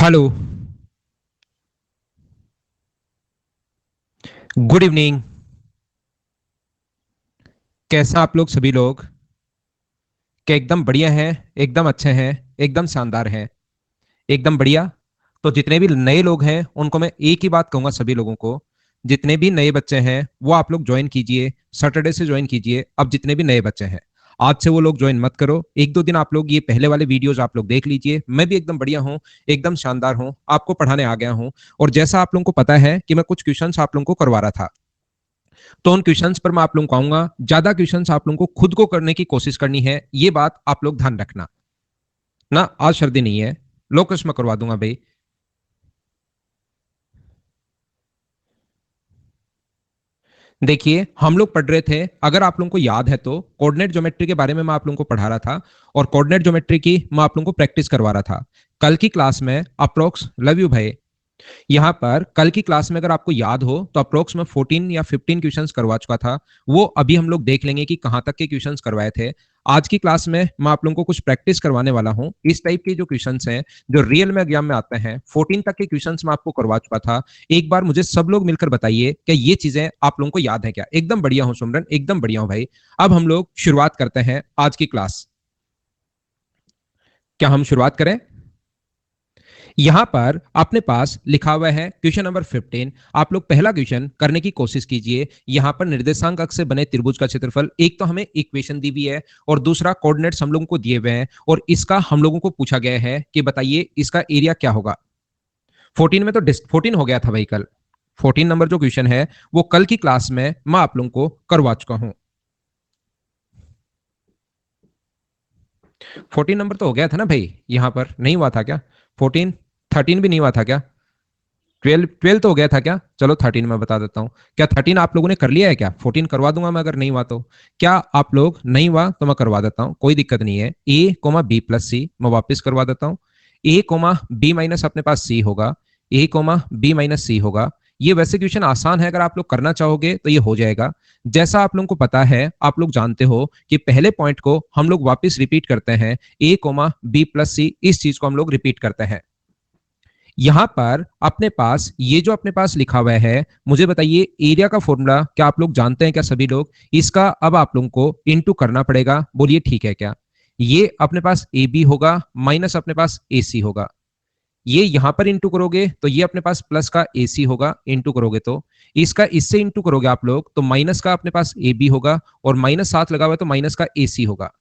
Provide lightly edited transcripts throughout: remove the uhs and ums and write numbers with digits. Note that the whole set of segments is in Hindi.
हेलो। Good evening. कैसा आप लोग सभी लोग? क्या एकदम बढ़िया हैं? एकदम अच्छे हैं? एकदम शानदार हैं? एकदम बढ़िया। तो जितने भी नए लोग हैं उनको मैं एक ही बात कहूंगा, सभी लोगों को, जितने भी नए बच्चे हैं वो आप लोग ज्वाइन कीजिए, सैटरडे से ज्वाइन कीजिए। अब जितने भी नए बच्चे हैं आज से वो लोग ज्वाइन मत करो। एक दो दिन आप लोग ये पहले वाले वीडियोस आप लोग देख लीजिए। मैं भी एकदम बढ़िया हूँ, एकदम शानदार हूँ, आपको पढ़ाने आ गया हूँ। और जैसा आप लोगों को पता है कि मैं कुछ क्वेश्चंस आप लोगों को करवा रहा था, तो उन क्वेश्चंस पर मैं आप लोगों को आऊंगा। ज्यादा क्वेश्चंस आप लोगों को खुद को करने की कोशिश करनी है, ये बात आप लोग ध्यान रखना ना। आज सर्दी नहीं है, लोकस मैं करवा दूंगा भाई। देखिए, हम लोग पढ़ रहे थे, अगर आप लोगों को याद है तो कोऑर्डिनेट ज्योमेट्री के बारे में मैं आप लोगों को पढ़ा रहा था, और कोऑर्डिनेट ज्योमेट्री की मैं आप लोगों को प्रैक्टिस करवा रहा था कल की क्लास में। अप्रोक्स लव यू भाई। यहाँ पर कल की क्लास में अगर आपको याद हो तो अप्रोक्स में 14 या 15 क्वेश्चंस करवा चुका था। वो अभी हम लोग देख लेंगे कि कहां तक के क्वेश्चंस करवाए थे। आज की क्लास में मैं आप लोगों को कुछ प्रैक्टिस करवाने वाला हूं। इस टाइप के जो क्वेश्चंस हैं जो रियल में एग्जाम में आते हैं, 14 तक के क्वेश्चंस मैं आपको करवा चुका था। एक बार मुझे सब लोग मिलकर बताइए क्या ये चीजें आप लोगों को याद है क्या? एकदम बढ़िया हूं सुमरन, एकदम बढ़िया हूं भाई। अब हम लोग शुरुआत करते हैं आज की क्लास। क्या हम शुरुआत करें? यहां पर अपने पास लिखा हुआ है क्वेश्चन नंबर 15। आप लोग पहला क्वेश्चन करने की कोशिश कीजिए। यहां पर निर्देशांक अक्ष से बने त्रिभुज का क्षेत्रफल, एक तो हमें इक्वेशन दी हुई है और दूसरा कोऑर्डिनेट्स हम लोगों को दिए हुए हैं, और इसका हम लोगों को पूछा गया है कि बताइए इसका एरिया क्या होगा। 14 में तो 14 हो गया था भाई कल। 14 नंबर जो क्वेश्चन है वो कल की क्लास में मैं आप लोगों को करवा चुका हूं। 14 नंबर तो हो गया था ना भाई, यहां पर नहीं हुआ था क्या? 14, 13 भी नहीं हुआ था क्या? 12 तो हो गया था क्या? चलो 13 में बता देता हूँ। क्या 13 आप लोगों ने कर लिया है क्या? 14 करवा दूंगा मैं अगर नहीं हुआ तो। क्या आप लोग नहीं हुआ तो मैं करवा देता हूँ, कोई दिक्कत नहीं है। ए कोमा बी प्लस सी मैं वापिस करवा देता हूँ। ए कोमा बी माइनस अपने पास सी होगा, ए कोमा बी माइनस सी होगा। ये वैसे क्वेश्चन आसान है, अगर आप लोग करना चाहोगे तो ये हो जाएगा। जैसा आप लोगों को पता है, आप लोग जानते हो कि पहले पॉइंट को हम लोग वापिस रिपीट करते हैं, ए कोमा बी प्लस सी, इस चीज को हम लोग रिपीट करते हैं। यहां पर अपने पास ये जो अपने पास लिखा हुआ है, मुझे बताइए एरिया का फॉर्मूला क्या आप लोग जानते हैं क्या सभी लोग? इसका अब आप लोगों को इनटू करना पड़ेगा, बोलिए ठीक है क्या? ये अपने पास ए बी होगा माइनस अपने पास ए सी होगा। ये यहां पर इंटू करोगे तो ये अपने पास प्लस का ए सी होगा, इंटू करोगे तो इसका इससे इंटू करोगे आप लोग तो माइनस का अपने पास ए बी होगा, और माइनस साथ लगा हुआ है तो माइनस का ए सी होगा।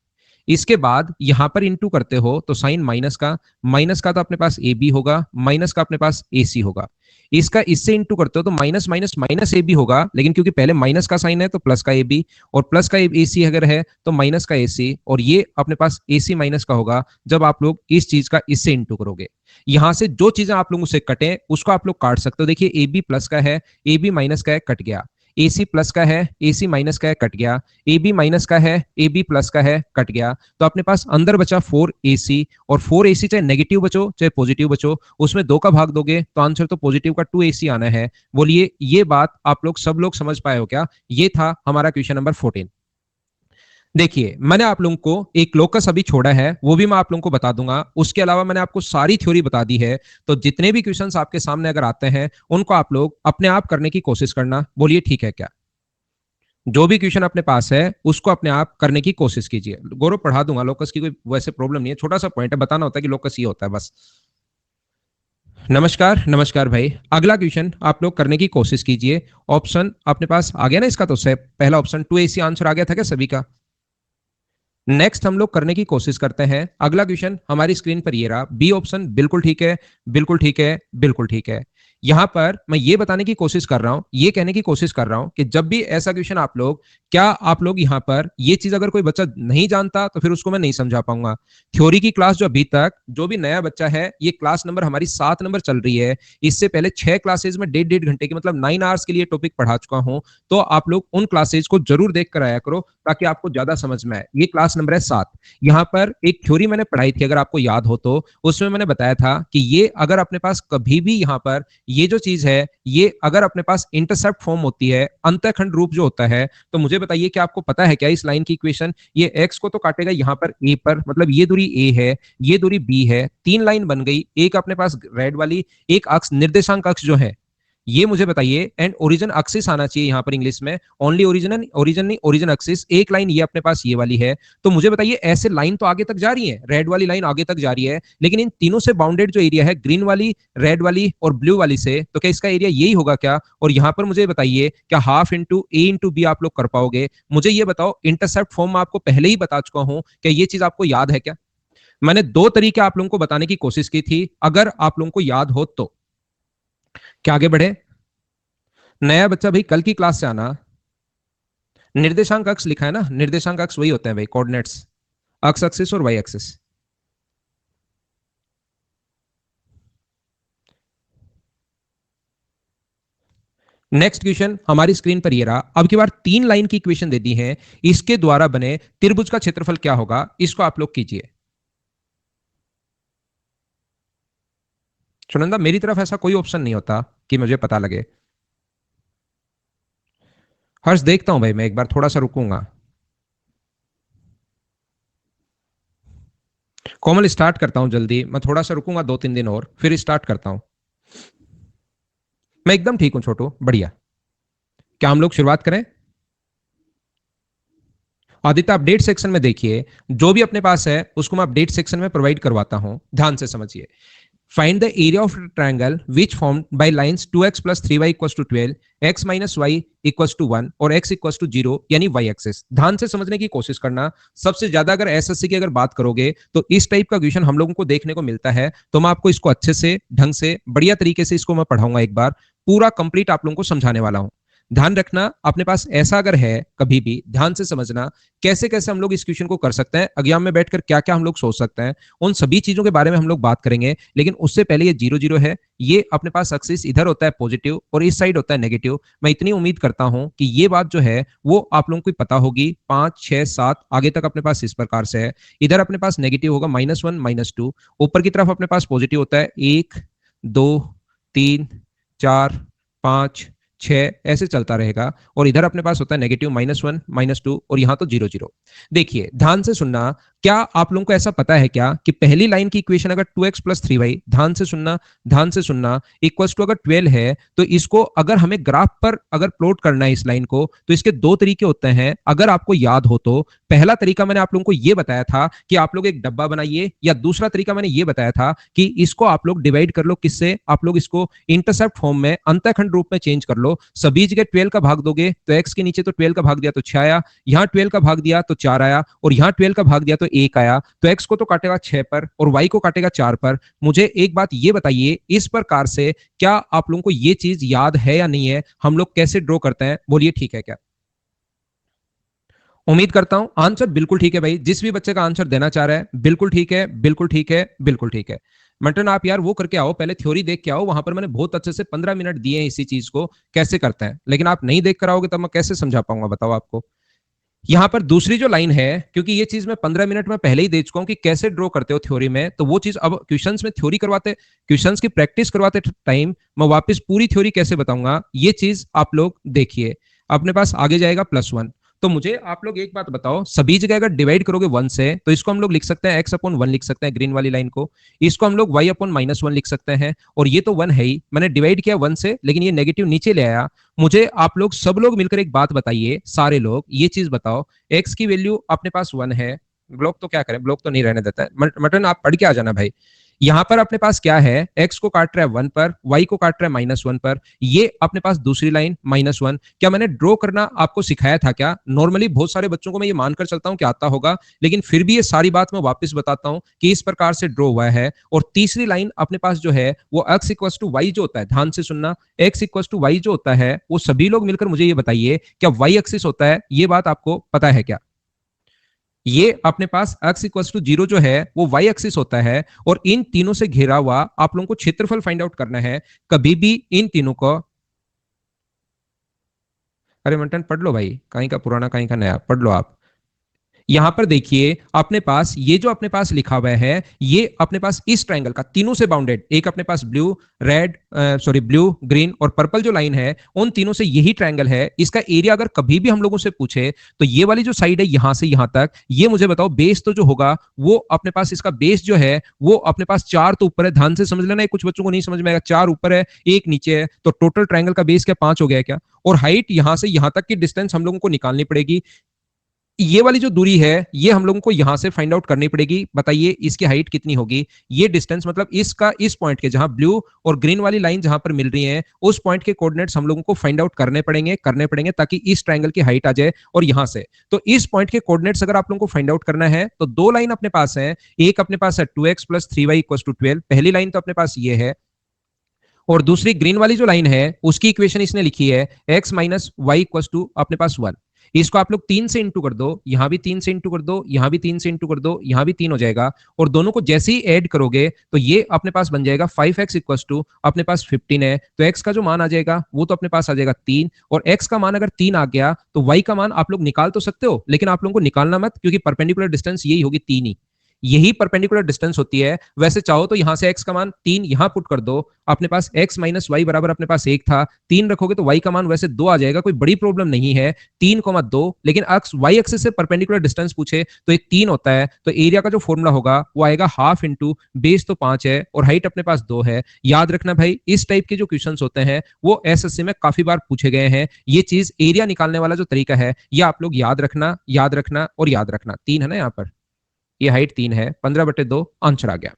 इसके बाद यहां पर इंटू करते हो तो साइन माइनस का तो अपने पास ए बी होगा, माइनस का अपने पास ए सी होगा। इसका इससे इंटू करते हो तो minus minus minus A B होगा, लेकिन क्योंकि पहले माइनस का साइन है तो प्लस का ए बी, और प्लस का ए सी अगर है तो माइनस का ए सी, और ये अपने पास ए सी माइनस का होगा जब आप लोग इस चीज का इससे इंटू करोगे। यहां से जो चीजें आप लोगों से कटे उसको आप लोग काट सकते हो। देखिए ए बी प्लस का है, ए बी माइनस का है, कट गया। ए सी प्लस का है, ए सी माइनस का है, कट गया। ए बी माइनस का है, ए बी प्लस का है, कट गया। तो अपने पास अंदर बचा 4ac, और 4ac चाहे नेगेटिव बचो चाहे पॉजिटिव बचो, उसमें 2 का भाग दोगे तो आंसर तो पॉजिटिव का 2ac आना है। बोलिए ये बात आप लोग सब लोग समझ पाए हो क्या? ये था हमारा क्वेश्चन नंबर 14। देखिए, मैंने आप लोगों को एक लोकस अभी छोड़ा है, वो भी मैं आप लोगों को बता दूंगा। उसके अलावा मैंने आपको सारी थ्योरी बता दी है। तो जितने भी क्वेश्चंस आपके सामने अगर आते हैं उनको आप लोग अपने आप करने की कोशिश करना, बोलिए ठीक है क्या? जो भी क्वेश्चन अपने पास है उसको अपने आप करने की कोशिश कीजिए। गौरव पढ़ा दूंगा, लोकस की कोई वैसे प्रॉब्लम नहीं है, छोटा सा पॉइंट है, बताना होता है कि लोकस ये होता है बस। नमस्कार नमस्कार भाई। अगला क्वेश्चन आप लोग करने की कोशिश कीजिए। ऑप्शन अपने पास आ गया ना इसका? तो से पहला ऑप्शन 2ac आंसर आ गया था क्या सभी का? नेक्स्ट हम लोग करने की कोशिश करते हैं। अगला क्वेश्चन हमारी स्क्रीन पर ये रहा, बी ऑप्शन। बिल्कुल ठीक है, बिल्कुल ठीक है, बिल्कुल ठीक है। यहां पर मैं ये बताने की कोशिश कर रहा हूं, ये कहने की कोशिश कर रहा हूं कि जब भी ऐसा क्वेश्चन आप लोग, क्या आप लोग यहां पर ये चीज अगर कोई बच्चा नहीं जानता तो फिर उसको मैं नहीं समझा पाऊंगा। थ्योरी की क्लास जो अभी तक जो भी नया बच्चा है, ये क्लास नंबर हमारी 7 नंबर चल रही है। इससे पहले 6 क्लासेज में 1.5 घंटे की मतलब 9 आवर्स के लिए टॉपिक पढ़ा चुका हूं। तो आप लोग उन क्लासेज को जरूर देख कर आया करो ताकि आपको ज्यादा समझ में आए। ये क्लास नंबर है 7। यहाँ पर एक थ्योरी मैंने पढ़ाई थी, अगर आपको याद हो तो उसमें मैंने बताया था कि ये अगर अपने पास कभी भी यहाँ पर ये जो चीज है, ये अगर अपने पास इंटरसेप्ट फॉर्म होती है, अंतःखंड रूप जो होता है, तो मुझे बताइए कि आपको पता है क्या इस लाइन की इक्वेशन? ये एक्स को तो काटेगा यहां पर ए पर, मतलब ये दूरी ए है, ये दूरी बी है, तीन लाइन बन गई, एक अपने पास रेड वाली, एक अक्ष निर्देशांक अक्ष जो है, ये मुझे बताइए, एंड ओरिजिन एक्सिस आना चाहिए यहां पर इंग्लिश में, ओनली ओरिजिन, ओरिजिन नहीं ओरिजिन एक्सिस, एक लाइन ये अपने पास ये वाली है। तो मुझे बताइए ऐसे लाइन तो आगे तक जा रही है, रेड वाली लाइन आगे तक जा रही है, लेकिन इन तीनों से बाउंडेड जो एरिया है, ग्रीन वाली, रेड वाली और ब्लू वाली से, तो क्या इसका एरिया यही होगा क्या? और यहां पर मुझे बताइए क्या हाफ इंटू ए इंटू बी आप लोग कर पाओगे? मुझे ये बताओ, इंटरसेप्ट फॉर्म में आपको पहले ही बता चुका हूं, क्या ये चीज आपको याद है क्या? मैंने दो तरीके आप लोगों को बताने की कोशिश की थी, अगर आप लोगों को याद हो तो। क्या आगे बढ़े? नया बच्चा भाई कल की क्लास से आना। निर्देशांक अक्ष लिखा है ना, निर्देशांक अक्ष वही होते हैं भाई, कोऑर्डिनेट्स, एक्स एक्सिस और वाई एक्सिस। नेक्स्ट क्वेश्चन हमारी स्क्रीन पर ये रहा। अब की बार तीन लाइन की इक्वेशन दे दी है, इसके द्वारा बने त्रिभुज का क्षेत्रफल क्या होगा, इसको आप लोग कीजिए। सुनंदा, मेरी तरफ ऐसा कोई ऑप्शन नहीं होता कि मुझे पता लगे। हर्ष देखता हूं भाई, मैं एक बार थोड़ा सा रुकूंगा। कोमल स्टार्ट करता हूं जल्दी, मैं थोड़ा सा रुकूंगा 2-3 दिन और फिर स्टार्ट करता हूं। मैं एकदम ठीक हूं छोटू, बढ़िया। क्या हम लोग शुरुआत करें? आदित्य अपडेट सेक्शन में देखिए, जो भी अपने पास है उसको मैं अपडेट सेक्शन में प्रोवाइड करवाता हूं, ध्यान से समझिए। Find the area of triangle which formed by lines 2x plus 3y equals to 12, x minus y equals to 1 और x इक्वल्स टू 0, यानी y एक्सिस। ध्यान से समझने की कोशिश करना। सबसे ज्यादा अगर एसएससी की अगर बात करोगे तो इस टाइप का क्वेश्चन हम लोगों को देखने को मिलता है, तो मैं आपको इसको अच्छे से, ढंग से, बढ़िया तरीके से इसको मैं पढ़ाऊंगा, एक बार पूरा कंप्लीट आप लोगों को समझाने वाला हूं। ध्यान रखना, अपने पास ऐसा अगर है कभी भी, ध्यान से समझना कैसे कैसे हम लोग इस क्वेश्चन को कर सकते हैं, एग्जाम में बैठकर क्या क्या हम लोग सोच सकते हैं, उन सभी चीजों के बारे में हम लोग बात करेंगे। लेकिन उससे पहले ये 0 0 है, ये अपने पास एक्सिस इधर होता है पॉजिटिव और इस साइड होता है नेगेटिव। मैं इतनी उम्मीद करता हूं कि ये बात जो है वो आप लोगों को पता होगी। 5 6 7 आगे तक अपने पास इस प्रकार से है, इधर अपने पास नेगेटिव होगा -1 -2, ऊपर की तरफ अपने पास पॉजिटिव होता है 1 2 3 4 5 6, ऐसे चलता रहेगा, और इधर अपने पास होता है नेगेटिव -1 -2 और यहां तो 0 0। देखिए ध्यान से सुनना, क्या आप लोगों को ऐसा पता है क्या कि पहली लाइन की इक्वेशन अगर 2x प्लस 3y, ध्यान से सुनना, ध्यान से सुनना, इक्वल्स टू अगर 12 है, तो इसको अगर हमें ग्राफ पर अगर प्लॉट करना है इस लाइन को, तो इसके दो तरीके होते हैं, अगर आपको याद हो तो। पहला तरीका मैंने आप लोगों को यह बताया था कि आप लोग एक डब्बा बनाइए, या दूसरा तरीका मैंने यह बताया था कि इसको आप लोग डिवाइड कर लो, किससे? आप लोग इसको इंटरसेप्ट फॉर्म में, अंतःखंड रूप में चेंज कर लो। सभी जगह 12 का भाग दोगे तो x के नीचे तो 12 का भाग दिया तो 6 आया, यहां 12 का भाग दिया तो 4 आया, और यहां 12 का भाग दिया तो 1 आया। तो x को तो काटेगा 6 पर और y को काटेगा 4 पर। मुझे एक बात ये बताइए, इस प्रकार से क्या आप लोगों को ये चीज याद है या नहीं है? हम लोग कैसे ड्रॉ करते हैं, बोलिए ठीक है क्या? उम्मीद करता हूं आंसर बिल्कुल ठीक है भाई, जिस भी बच्चे का आंसर देना चाह रहा है बिल्कुल ठीक है, बिल्कुल ठीक है, बिल्कुल ठीक है। मंटन आप यार वो करके आओ, पहले थ्योरी देख के आओ, वहां पर मैंने बहुत अच्छे से 15 मिनट दिए हैं इसी चीज को कैसे करते हैं, लेकिन आप नहीं देख कर आओगे तब मैं कैसे समझा पाऊंगा, बताओ आपको। यहां पर दूसरी जो लाइन है, क्योंकि ये चीज मैं 15 मिनट में पहले ही दे चुका हूं कि कैसे ड्रॉ करते हो थ्योरी में, तो वो चीज अब क्वेश्चंस में थ्योरी करवाते, क्वेश्चंस की प्रैक्टिस करवाते टाइम मैं वापस पूरी थ्योरी कैसे बताऊंगा, ये चीज आप लोग देखिए। अपने पास आगे जाएगा +1। तो मुझे आप लोग एक बात बताओ, सभी जगह अगर डिवाइड करोगे 1 से, तो इसको हम लोग लिख सकते हैं x/1 लिख सकते हैं, ग्रीन वाली लाइन को। इसको हम लोग y/-1 लिख सकते हैं, और ये तो 1 है ही, मैंने डिवाइड किया 1 से, लेकिन ये नेगेटिव नीचे ले आया। मुझे आप लोग सब लोग मिलकर एक बात बताइए, सारे लोग ये चीज बताओ, x की वैल्यू अपने पास 1 है, ब्लॉक तो क्या करें, ब्लॉक तो नहीं रहने देता है, मटन आप पढ़ के आ जाना भाई। यहां पर अपने पास क्या है, x को काट रहा है 1 पर, y को काट रहा है -1 पर, ये अपने पास दूसरी लाइन -1। क्या मैंने ड्रॉ करना आपको सिखाया था क्या? नॉर्मली बहुत सारे बच्चों को मैं ये मानकर चलता हूं कि आता होगा, लेकिन फिर भी ये सारी बात मैं वापस बताता हूं कि इस प्रकार से ड्रॉ हुआ है। और तीसरी लाइन अपने पास जो है वो x=y जो होता है, ध्यान से सुनना, x=y जो होता है, वो सभी लोग मिलकर मुझे ये बताइए क्या y एक्सिस होता है? ये बात आपको पता है क्या? ये अपने पास x=0 जो है वो y एक्सिस होता है, और इन तीनों से घिरा हुआ आप लोगों को क्षेत्रफल फाइंड आउट करना है। कभी भी इन तीनों को, अरे मंटन पढ़ लो भाई, कहीं का पुराना कहीं का नया, पढ़ लो आप। यहां पर देखिए अपने पास ये जो अपने पास लिखा हुआ है, ये अपने पास इस ट्रायंगल का तीनों से बाउंडेड, एक अपने पास blue red sorry blue green और पर्पल जो लाइन है, उन तीनों से यही ट्रायंगल है। इसका एरिया अगर कभी भी हम लोगों से पूछे तो ये वाली जो साइड है यहां से यहां तक, ये मुझे बताओ बेस तो जो होगा वो अपने पास, इसका बेस जो है वो अपने पास 4 तो ऊपर है, ध्यान से समझ लेना, कुछ बच्चों को नहीं समझ में आएगा, 4 ऊपर है 1 नीचे है, तो टोटल ट्रायंगल का बेस क्या 5 हो गया क्या? और हाइट यहां से यहां तक की डिस्टेंस हम लोगों को निकालनी पड़ेगी। ये वाली जो दूरी है ये हम लोगों को यहां से फाइंड आउट करनी पड़ेगी। बताइए इसकी हाइट कितनी होगी? ये डिस्टेंस मतलब इसका इस पॉइंट के, जहां ब्लू और ग्रीन वाली लाइन जहां पर मिल रही है, उस पॉइंट के कोऑर्डिनेट्स हम लोगों को फाइंड आउट करने पड़ेंगे ताकि इस ट्रायंगल की हाइट आ जाए। और यहां से तो इस पॉइंट के कोऑर्डिनेट्स अगर आप लोगों को फाइंड आउट करना है तो दो लाइन अपने पास है। एक अपने पास है 2x + 3y = 12, पहली लाइन तो अपने पास ये है। और दूसरी ग्रीन वाली जो लाइन है उसकी इक्वेशन इसने लिखी है x - y = अपने पास 1। इसको आप लोग 3 से इंटू कर दो, यहां भी 3 से इंटू कर दो, यहां भी 3 से इंटू कर दो, यहां भी 3 हो जाएगा। और दोनों को जैसे ही ऐड करोगे तो ये अपने पास बन जाएगा 5x = अपने पास 15 है, तो x का जो मान आ जाएगा वो तो अपने पास आ जाएगा 3। और x का मान अगर 3 आ गया तो y का मान आप लोग निकाल तो सकते हो, लेकिन आप लोगों को निकालना मत, क्योंकि परपेंडिकुलर डिस्टेंस यही होगी 3 ही, यही परपेंडिकुलर डिस्टेंस होती है। वैसे चाहो तो यहां से x का मान 3 यहां पुट कर दो, अपने पास x - y बराबर अपने पास 1 था, 3 रखोगे तो y का मान वैसे 2 आ जाएगा, कोई बड़ी प्रॉब्लम नहीं है। 3,2, लेकिन y एक्सिस से परपेंडिकुलर डिस्टेंस पूछे तो एक 3 होता है, तो एरिया का जो फॉर्मूला होगा वो आएगा हाफ इंटू बेस, तो 5 है और हाइट अपने पास 2 है। याद रखना भाई, इस टाइप के जो क्वेश्चन होते हैं वो एसएससी में काफी बार पूछे गए हैं। ये चीज एरिया निकालने वाला जो तरीका है ये आप लोग याद रखना, याद रखना और याद रखना। 3 है ना यहाँ पर, ये हाइट 3 है, 15/2 आंसर आ गया।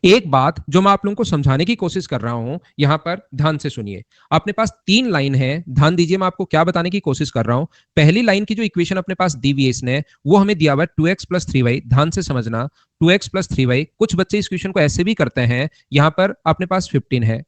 एक बात जो मैं आप लोगों को समझाने की कोशिश कर रहा हूं, यहां पर ध्यान से सुनिए। अपने पास 3 लाइन है, ध्यान दीजिए मैं आपको क्या बताने की कोशिश कर रहा हूं। पहली लाइन की जो इक्वेशन अपने पास दी हुई है इसने, वो हमें दिया हुआ है 2x + 3y, ध्यान से समझना। 2x + 3y, कुछ बच्चे इस क्वेश्चन को ऐसे भी करते हैं, यहां पर अपने पास 15 है।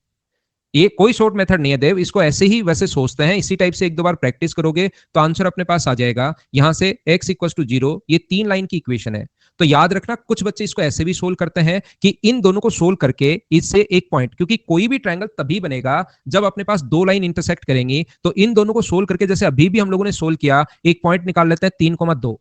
ये कोई शॉर्ट मेथड नहीं है देव, इसको ऐसे ही वैसे सोचते हैं, इसी टाइप से एक दो बार प्रैक्टिस करोगे तो आंसर अपने पास आ जाएगा। यहां से x = 0, ये 3 लाइन की इक्वेशन है। तो याद रखना कुछ बच्चे इसको ऐसे भी सोल्व करते हैं कि इन दोनों को सोल्व करके इससे एक पॉइंट, क्योंकि कोई भी ट्रायंगल तभी बनेगा जब अपने पास दो लाइन इंटरसेक्ट करेंगी, तो इन दोनों को सोल्व करके, जैसे अभी भी हम लोगों ने सोल्व किया, एक पॉइंट निकाल लेते हैं 3,2।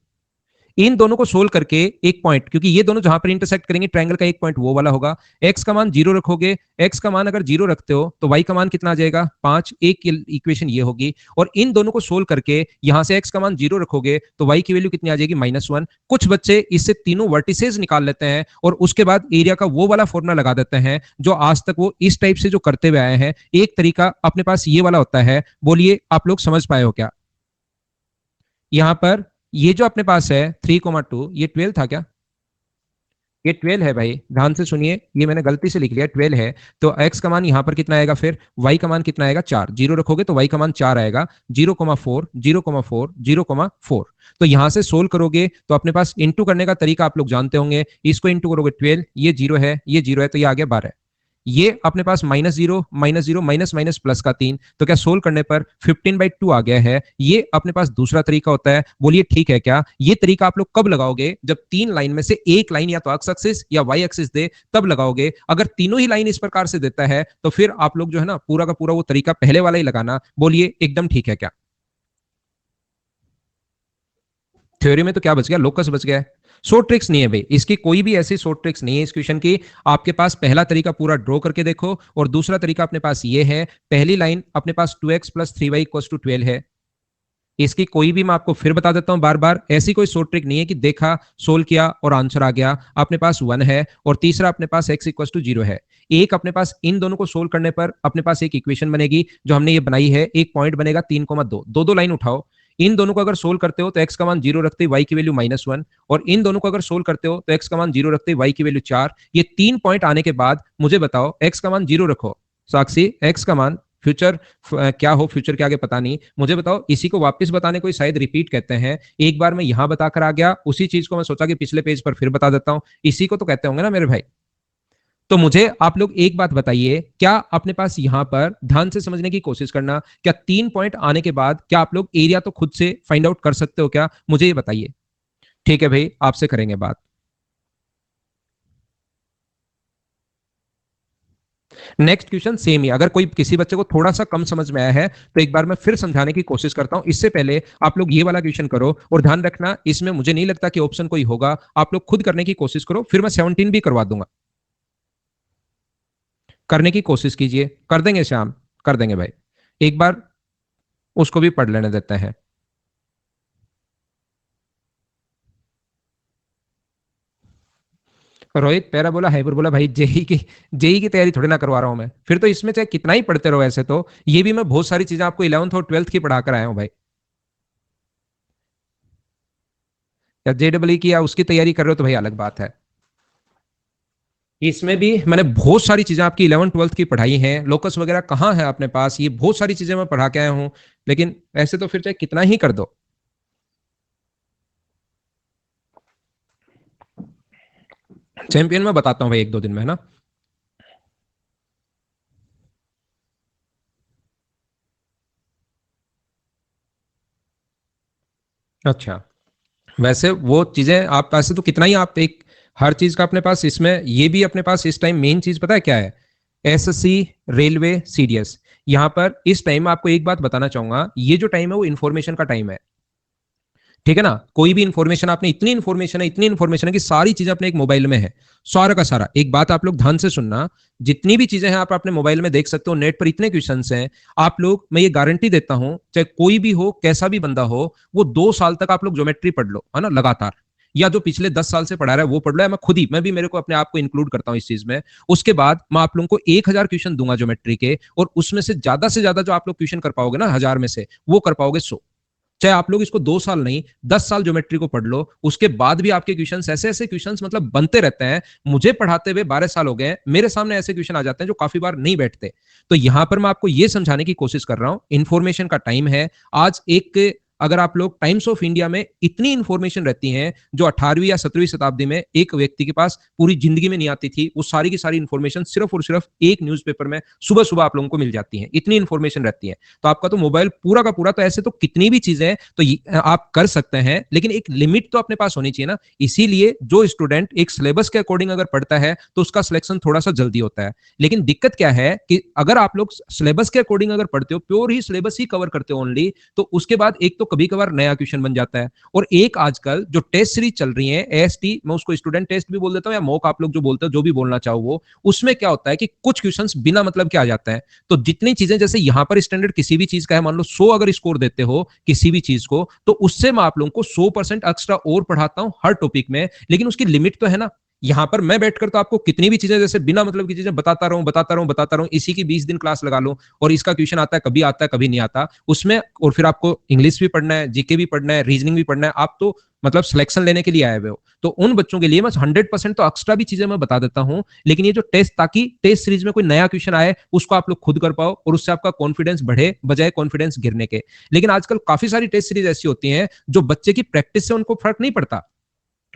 इन दोनों को सोल्व करके एक पॉइंट, क्योंकि ये दोनों जहां पर इंटरसेक्ट करेंगे ट्रायंगल का एक पॉइंट वो वाला होगा। x का मान 0 रखोगे, x का मान अगर 0 रखते हो तो y का मान कितना आ जाएगा 5, एक इक्वेशन ये होगी। और इन दोनों को सोल्व करके यहां से x का मान 0 रखोगे तो y की वैल्यू कितनी आ जाएगी -1। कुछ बच्चे इससे तीनों वर्टिसेस निकाल लेते हैं और उसके बाद एरिया का वो वाला फॉर्मूला लगा देते हैं जो आज तक वो इस टाइप से जो करते हुए आए हैं। एक तरीका अपने पास ये वाला होता है, बोलिए आप लोग समझ पाए हो क्या? यहां पर ये जो अपने पास है 3,2, ये 12 था क्या? ये 12 है भाई, ध्यान से सुनिए, ये मैंने गलती से लिख लिया 12 है। तो x का मान यहां पर कितना आएगा, फिर y का मान कितना आएगा 4, 0 रखोगे तो y का मान 4 आएगा। 0,4 0,4 0,4। तो यहां से सोल्व करोगे तो अपने पास इंटू करने का तरीका आप लोग जानते होंगे, इसको इंटू करोगे 12, ये 0 है, ये 0 है, तो ये आ गया 12। ये अपने पास -0 -0 माइनस माइनस प्लस का 3, तो क्या सोल्व करने पर 15/2 आ गया है। ये अपने पास दूसरा तरीका होता है। बोलिए ठीक है क्या? ये तरीका आप लोग कब लगाओगे? जब 3 लाइन में से एक लाइन या तो एक्स एक्सिस या वाई एक्सिस दे, तब लगाओगे। अगर तीनों ही लाइन इस प्रकार से देता है तो फिर आप लोग जो है ना पूरा का पूरा वो तरीका पहले वाला ही लगाना। बोलिए एकदम ठीक है क्या? थ्योरी में तो क्या बच गया, लोकस बच गया है। शॉर्ट ट्रिक्स नहीं है भाई, इसकी कोई भी ऐसी शॉर्ट ट्रिक्स नहीं है इस क्वेश्चन की। आपके पास पहला तरीका पूरा ड्रॉ करके देखो और दूसरा तरीका अपने पास ये है। पहली लाइन अपने पास 2x + 3y = 12 है। इसकी कोई भी मैं आपको फिर बता देता हूं बार बार, ऐसी कोई शॉर्ट ट्रिक नहीं है कि देखा सोल्व किया और आंसर आ गया। अपने पास 1 है और तीसरा अपने पास x = 0 है। एक अपने पास इन दोनों को सोल्व करने पर अपने पास एक इक्वेशन बनेगी जो हमने ये बनाई है, एक पॉइंट बनेगा 3,2। दो दो लाइन उठाओ, इन दोनों को अगर सोल्व करते हो तो x का मान 0 रखते ही y की वैल्यू -1, और इन दोनों को अगर सोल्व करते हो तो x का मान 0 रखते ही y की वैल्यू 4। ये 3 पॉइंट आने के बाद मुझे बताओ x का मान 0 रखो साक्षी, x का मान फ्यूचर क्या हो, फ्यूचर के आगे पता नहीं, मुझे बताओ। इसी को वापस बताने को शायद रिपीट कहते हैं। एक बार मैं यहां बताकर आ गया, उसी चीज को मैं सोचा कि पिछले पेज पर फिर बता देता हूं, इसी को तो कहते होंगे ना मेरे भाई। तो मुझे आप लोग एक बात बताइए, क्या अपने पास यहां पर ध्यान से समझने की कोशिश करना, क्या 3 पॉइंट आने के बाद क्या आप लोग एरिया तो खुद से फाइंड आउट कर सकते हो क्या? मुझे ये बताइए। ठीक है भाई, आपसे करेंगे बात। नेक्स्ट क्वेश्चन सेम ही, अगर कोई किसी बच्चे को थोड़ा सा कम समझ में आया है तो एक बार मैं फिर समझाने की कोशिश करता हूं। इससे पहले आप लोग ये वाला क्वेश्चन करो, और ध्यान रखना इसमें मुझे नहीं लगता कि ऑप्शन कोई होगा, आप लोग खुद करने की कोशिश करो, फिर मैं 17 भी करवा दूंगा। करने की कोशिश कीजिए, कर देंगे श्याम, कर देंगे भाई, एक बार उसको भी पढ़ लेने देते हैं। रोहित पैरा बोला हाइपर बोला, भाई जेई की तैयारी थोड़ी ना करवा रहा हूं मैं, फिर तो इसमें चाहे कितना ही पढ़ते रहो, ऐसे तो ये भी मैं बहुत सारी चीजें आपको 11th और 12th की पढ़ा कर आया हूं भाई। या JEE की या उसकी तैयारी कर रहे हो तो भाई अलग बात है। इसमें भी मैंने बहुत सारी चीजें आपकी 11th 12th की पढ़ाई हैं, लोकस वगैरह कहाँ है अपने पास, ये बहुत सारी चीजें मैं पढ़ा के आया हूं। लेकिन ऐसे तो फिर चाहे कितना ही कर दो। चैंपियन में बताता हूँ भाई एक दो दिन में, है ना। अच्छा, वैसे वो चीजें आप पास, तो कितना ही आप एक हर चीज का अपने पास, इसमें ये भी अपने पास इस टाइम मेन चीज पता है क्या है? SSC, railway, CDS। यहाँ पर इस टाइम में आपको एक बात बताना चाहूंगा, ये जो टाइम है वो इन्फॉर्मेशन का टाइम है, ठीक है ना। कोई भी इंफॉर्मेशन आपने, इतनी इंफॉर्मेशन है, इतनी इंफॉर्मेशन है कि सारी चीजें अपने एक मोबाइल में है, सारा का सारा। एक बात आप लोग ध्यान से सुनना, जितनी भी चीजें हैं आप अपने मोबाइल में देख सकते हो, नेट पर इतने क्वेश्चंस हैं। आप लोग, मैं ये गारंटी देता हूं, चाहे कोई भी हो, कैसा भी बंदा हो, वो 2 साल तक आप लोग ज्योमेट्री पढ़ लो, है ना, लगातार। या जो पिछले 10 साल से पढ़ा रहा है वो पढ़ लो, है मैं खुद ही, मैं भी, मेरे को अपने आप को इंक्लूड करता हूं इस चीज में। उसके बाद मैं आप लोगों को 1,000 क्वेश्चन दूंगा ज्योमेट्री के, और उसमें से ज्यादा जो आप लोग क्वेश्चन कर पाओगे ना 1000 में से, वो कर पाओगे 100। चाहे आप लोग इसको 2 साल नहीं 10 साल ज्योमेट्री को पढ़ लो, उसके बाद भी आपके क्वेश्चंस ऐसे ऐसे क्वेश्चंस मतलब बनते रहते हैं। मुझे पढ़ाते हुए 12 साल हो गए, मेरे सामने ऐसे क्वेश्चन आ जाते हैं जो काफी बार नहीं बैठते। तो यहां पर मैं आपको यह समझाने की कोशिश कर रहा हूं, इंफॉर्मेशन का टाइम है आज। एक, अगर आप लोग टाइम्स ऑफ इंडिया में इतनी इंफॉर्मेशन रहती है जो 18वीं या 17वीं शताब्दी में एक व्यक्ति के पास पूरी जिंदगी में नहीं आती थी, वो सारी की सारी इंफॉर्मेशन सिर्फ और सिर्फ एक न्यूज़पेपर में सुबह सुबह आप लोगों को मिल जाती है, इतनी इंफॉर्मेशन रहती है। तो आपका तो मोबाइल पूरा का पूरा, तो ऐसे तो कितनी भी चीजें तो आप कर सकते हैं, लेकिन एक लिमिट तो अपने पास होनी चाहिए ना। इसीलिए जो स्टूडेंट एक सिलेबस के अकॉर्डिंग अगर पढ़ता है तो उसका सिलेक्शन थोड़ा सा जल्दी होता है। लेकिन दिक्कत क्या है कि अगर आप लोग सिलेबस के अकॉर्डिंग अगर पढ़ते हो, प्योर ही सिलेबस ही कवर करते हो ओनली, तो उसके बाद एक तो कभी कभार नया क्वेश्चन बन जाता है, और एक आजकल जो टेस्ट सीरीज चल रही है AST, मैं उसको स्टूडेंट टेस्ट भी बोल देता हूं, या मॉक आप लोग जो बोलते हो, जो भी बोलना चाहो वो, उसमें क्या होता है कि कुछ क्वेश्चंस बिना मतलब के आ जाते हैं। तो जितनी चीजें, जैसे यहां पर स्टैंडर्ड किसी भी चीज का है, मान लो 100 अगर स्कोर देते हो किसी भी चीज को, तो उससे मैं आप लोगों को 100% एक्स्ट्रा और पढ़ाता हूं हर टॉपिक में, लेकिन उसकी लिमिट तो है ना। यहां पर मैं बैठकर तो आपको कितनी भी चीजें, जैसे बिना मतलब की चीजें बताता रहूं बताता रहूं बताता रहूं, इसी की 20 दिन क्लास लगा लूं, और इसका क्वेश्चन आता है कभी नहीं आता उसमें, और फिर आपको इंग्लिश भी पढ़ना है, जीके भी पढ़ना है, रीजनिंग भी पढ़ना है, आप तो मतलब सिलेक्शन लेने के लिए आए हुए हो। तो उन बच्चों के लिए मैं 100% तो एक्स्ट्रा भी चीजें मैं बता देता हूं, लेकिन ये जो टेस्ट, ताकि टेस्ट सीरीज में कोई नया क्वेश्चन आए उसको आप लोग खुद कर पाओ, और उससे आपका कॉन्फिडेंस बढ़े बजाय कॉन्फिडेंस गिरने के। लेकिन आजकल काफी सारी टेस्ट सीरीज ऐसी होती हैं जो बच्चे की प्रैक्टिस से उनको फर्क नहीं पड़ता,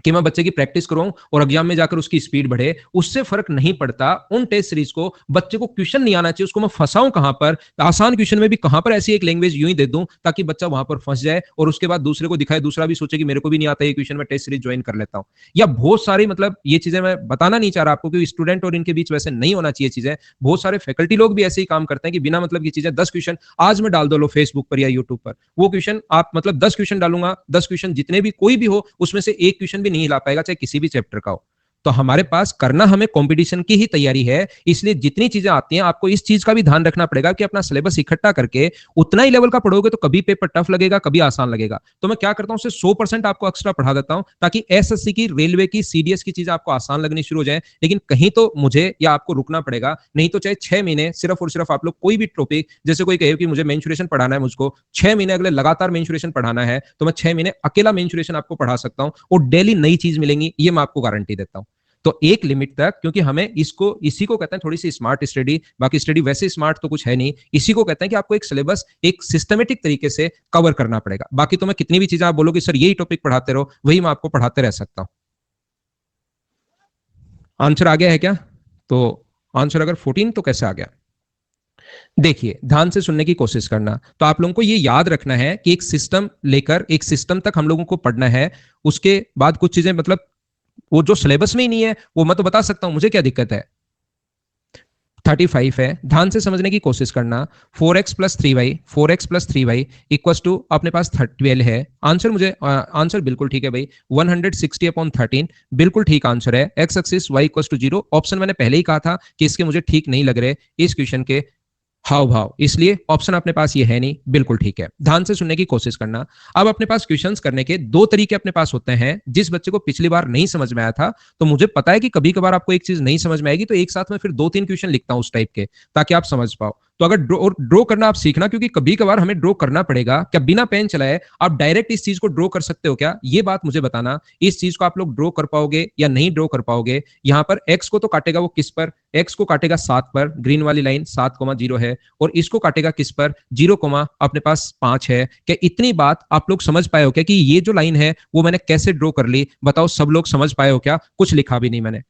कि मैं बच्चे की प्रैक्टिस करूं और एग्जाम में जाकर उसकी स्पीड बढ़े, उससे फर्क नहीं पड़ता। उन टेस्ट सीरीज को, बच्चे को क्वेश्चन नहीं आना चाहिए, उसको मैं फंसाऊं कहां पर, आसान क्वेश्चन में भी कहां पर ऐसी एक लैंग्वेज यूं ही दे दूं ताकि बच्चा वहां पर फंस जाए, और उसके बाद दूसरे को दिखाए, दूसरा भी सोचे कि मेरे को भी नहीं आता ये क्वेश्चन, में टेस्ट सीरीज ज्वाइन कर लेता हूं। या बहुत सारी, मतलब ये चीजें मैं बताना नहीं चाह रहा आपको, क्योंकि स्टूडेंट और इनके बीच वैसे नहीं होना चाहिए चीजें। बहुत सारे फैकल्टी लोग भी ऐसे ही काम करते हैं कि बिना मतलब की चीजें, 10 क्वेश्चन आज में डाल दो लो फेसबुक पर या यूट्यूब पर, वो क्वेश्चन आप मतलब 10 क्वेश्चन डालूंगा, 10 क्वेश्चन जितने भी कोई भी हो उसमें से एक क्वेश्चन भी नहीं ला पाएगा, चाहे किसी भी चैप्टर का हो। तो हमारे पास करना, हमें कंपटीशन की ही तैयारी है, इसलिए जितनी चीजें आती हैं आपको इस चीज का भी ध्यान रखना पड़ेगा कि अपना सिलेबस इकट्ठा करके उतना ही लेवल का पढ़ोगे तो कभी पेपर टफ लगेगा, कभी आसान लगेगा। तो मैं क्या करता हूं, उससे 100% आपको एक्स्ट्रा पढ़ा देता हूं, ताकि SSC की, रेलवे की, CDS की चीजें आपको आसान लगनी शुरू हो जाए। लेकिन कहीं तो मुझे या आपको रुकना पड़ेगा, नहीं तो चाहे 6 महीने सिर्फ और सिर्फ आप लोग कोई भी टॉपिक, जैसे कोई कहे कि मुझे मेंसुरेशन पढ़ाना है, मुझको 6 महीने अगले लगातार मेंसुरेशन पढ़ाना है, तो मैं 6 महीने अकेला मेंसुरेशन आपको पढ़ा सकता हूं, और डेली नई चीज मिलेंगी, ये मैं आपको गारंटी देता हूं। तो एक लिमिट तक, क्योंकि हमें इसको, इसी को कहते हैं थोड़ी सी स्मार्ट स्टडी, बाकी स्टडी वैसे स्मार्ट तो कुछ है नहीं, इसी को कहते हैं कि आपको एक सिलेबस एक सिस्टमेटिक तरीके से कवर करना पड़ेगा। बाकी तो मैं कितनी भी चीजें आप बोलोगे सर यही टॉपिक पढ़ाते रहो, वही मैं आपको पढ़ाते रह सकता हूं। आंसर आ गया है क्या? तो आंसर अगर 14 तो कैसे आ गया? देखिए, ध्यान से सुनने की कोशिश करना। तो आप लोगों को ये याद रखना है कि एक सिस्टम लेकर, एक सिस्टम तक हम लोगों को पढ़ना है। उसके बाद कुछ चीजें, मतलब वो जो सिलेबस में ही नहीं है वो मैं तो बता सकता हूं, मुझे क्या दिक्कत है। 35 है। ध्यान से समझने की कोशिश करना। 4x+3y, 4x+3y इक्वल टू अपने पास 12 है। आंसर मुझे आंसर बिल्कुल ठीक है भाई, 160/13 बिल्कुल ठीक आंसर है। X axis y equal to 0। Option मैंने पहले ही कहा था कि इसके मुझे ठीक नहीं लग रहे इस क्वेश्चन के हाव भाव, इसलिए ऑप्शन अपने पास ये है नहीं, बिल्कुल ठीक है। ध्यान से सुनने की कोशिश करना। अब अपने पास क्वेश्चंस करने के दो तरीके अपने पास होते हैं। जिस बच्चे को पिछली बार नहीं समझ में आया था, तो मुझे पता है कि कभी कभार आपको एक चीज नहीं समझ में आएगी, तो एक साथ में फिर 2-3 क्वेश्चन लिखता हूं उस टाइप के, ताकि आप समझ पाओ। तो अगर ड्रॉ करना आप सीखना, क्योंकि कभी कभार हमें ड्रॉ करना पड़ेगा। क्या बिना पेन चलाए आप डायरेक्ट इस चीज को ड्रॉ कर सकते हो क्या? ये बात मुझे बताना। इस चीज को आप लोग ड्रॉ कर पाओगे या नहीं ड्रॉ कर पाओगे? यहाँ पर एक्स को तो काटेगा वो किस पर? एक्स को काटेगा 7 पर, ग्रीन वाली लाइन 7,0 है। और इसको काटेगा किस पर? 0, अपने पास 5 है। क्या इतनी बात आप लोग समझ पाए हो क्या कि ये जो लाइन है वो मैंने कैसे ड्रॉ कर ली? बताओ, सब लोग समझ पाए हो क्या? कुछ लिखा भी नहीं मैंने।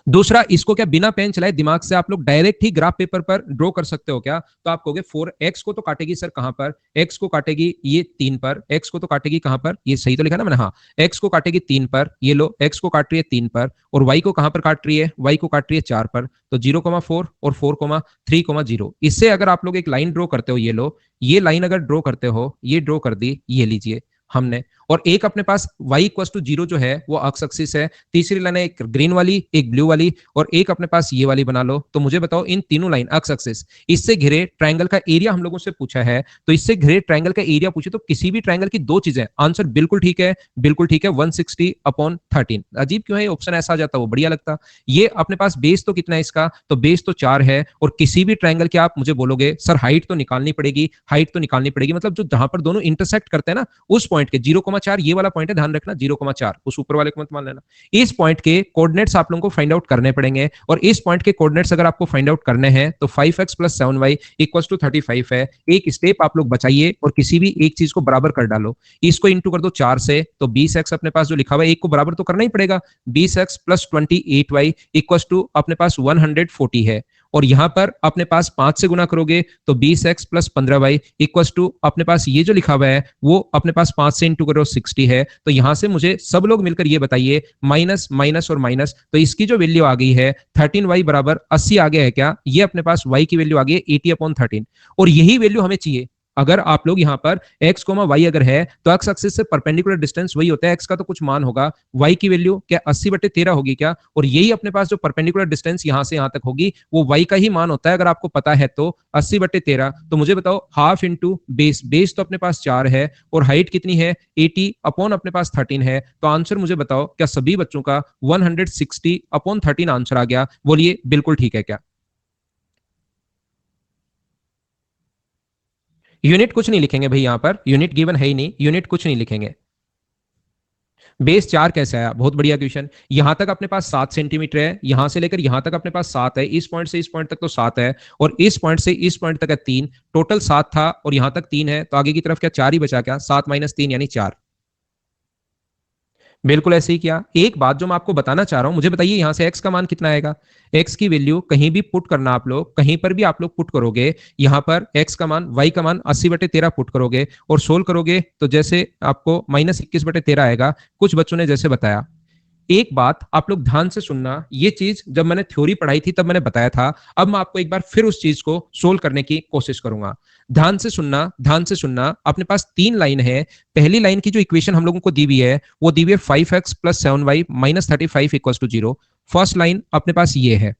दूसरा, इसको क्या बिना पेन चलाए दिमाग से आप लोग डायरेक्ट ही ग्राफ पेपर पर ड्रॉ कर सकते हो क्या? तो आप कहोगे 4x को तो काटेगी सर कहां पर? x को काटेगी ये 3 पर। x को तो काटेगी कहां पर? ये सही तो लिखा ना मैंने? हाँ, x को काटेगी 3 पर। ये लो, x को काट रही है 3 पर। और y को कहां पर काट रही है? y को काट रही है 4 पर। तो 0,4 और 4,3,0। इससे अगर आप लोग एक लाइन ड्रॉ करते हो, ये लो, ये लाइन अगर ड्रॉ करते हो, ये ड्रॉ कर दी, ये लीजिए हमने। और एक अपने पास y इक्वल टू 0 जो है वो एक्स एक्सिस है। तीसरी लाइन है एक ग्रीन वाली, एक ब्लू वाली, और एक अपने पास ये वाली बना लो। तो मुझे बताओ, इन तीनों लाइन एक्स एक्सिस, इससे घिरे ट्रायंगल का एरिया हम लोगों से पूछा है। तो इससे घिरे ट्रायंगल का एरिया पूछे तो किसी भी ट्रायंगल की दो चीजें, आंसर बिल्कुल ठीक है, बिल्कुल ठीक है, 160/13। अजीब क्यों है ऑप्शन ऐसा आ जाता? वो बढ़िया लगता। ये अपने पास बेस तो कितना है इसका? तो बेस तो 4 है। और किसी भी ट्रायंगल के आप मुझे बोलोगे सर हाइट तो निकालनी पड़ेगी, हाइट तो निकालनी पड़ेगी, मतलब जो जहां पर दोनों इंटरसेक्ट करते हैं ना, उस पॉइंट के 0,4, ये वाला पॉइंट है, ध्यान रखना 0,4, उस ऊपर वाले को मत मान लेना। इस पॉइंट के कोऑर्डिनेट्स आप लोगों को फाइंड आउट करने पड़ेंगे। और इस पॉइंट के कोऑर्डिनेट्स अगर आपको फाइंड आउट करने हैं तो 5x+7y इक्वल टू 35 है। एक स्टेप आप लोग बचाइए और किसी भी एक चीज को बराबर कर डालो। इसको इंटू कर दो 4 से, तो 20x अपने पास जो लिखा हुआ है, एक को बराबर तो करना ही पड़ेगा। 20x+28y इक्वल टू अपने पास 140 है। और यहां पर अपने पास 5 से गुना करोगे तो 20x+15y इक्वल टू अपने पास ये जो लिखा हुआ है वो अपने पास 5 से इंटू करो 60 है। तो यहां से मुझे सब लोग मिलकर ये बताइए, माइनस माइनस और माइनस, तो इसकी जो वैल्यू आ गई है 13y बराबर 80 आ गया है क्या? ये अपने पास y की वैल्यू आ गई है 80/13। और यही वैल्यू हमें चाहिए। अगर आप लोग यहाँ पर x, y अगर है तो x एक्सिस से परपेंडिकुलर डिस्टेंस वही होता है, x का तो कुछ मान होगा, y की वैल्यू क्या 80/13 होगी क्या? और यही अपने पास जो परपेंडिकुलर डिस्टेंस यहां से यहां तक होगी वो y का ही मान होता है, अगर आपको पता है तो 80/13। तो मुझे बताओ, हाफ इंटू बेस, बेस तो अपने पास 4 है और हाइट कितनी है? 80 अपॉन अपने पास 13 है। तो आंसर मुझे बताओ, क्या सभी बच्चों का 160/13 आंसर आ गया? बोलिए बिल्कुल ठीक है क्या? यूनिट कुछ नहीं लिखेंगे भाई, यहां पर यूनिट गिवन है ही नहीं, यूनिट कुछ नहीं लिखेंगे। बेस 4 कैसे आया? बहुत बढ़िया क्वेश्चन। यहां तक अपने पास 7 सेंटीमीटर है, यहां से लेकर यहां तक अपने पास 7 है, इस पॉइंट से इस पॉइंट तक तो 7 है, और इस पॉइंट से इस पॉइंट तक है 3, टोटल 7 था, और यहां तक 3 है, तो आगे की तरफ क्या 4 ही बचा क्या? 7 - 3 यानी 4। बिल्कुल ऐसे ही किया। एक बात जो मैं आपको बताना चाह रहा हूं, मुझे बताइए यहां से एक्स का मान कितना आएगा? एक्स की वैल्यू कहीं भी पुट करना, आप लोग कहीं पर भी आप लोग पुट करोगे, यहां पर एक्स का मान, वाई का मान 80/13 पुट करोगे और सोल्व करोगे तो जैसे आपको -21/13 आएगा, कुछ बच्चों ने जैसे बताया। एक बात आप लोग ध्यान से सुनना, ये चीज जब मैंने थ्योरी पढ़ाई थी तब मैंने बताया था, अब मैं आपको एक बार फिर उस चीज को सोल्व करने की कोशिश करूंगा। ध्यान से सुनना, ध्यान से सुनना। अपने पास 3 लाइन है। पहली लाइन की जो इक्वेशन हम लोगों को दी हुई है वो दी हुई है 5x+7y -35 equal to 0। First line अपने पास ये है।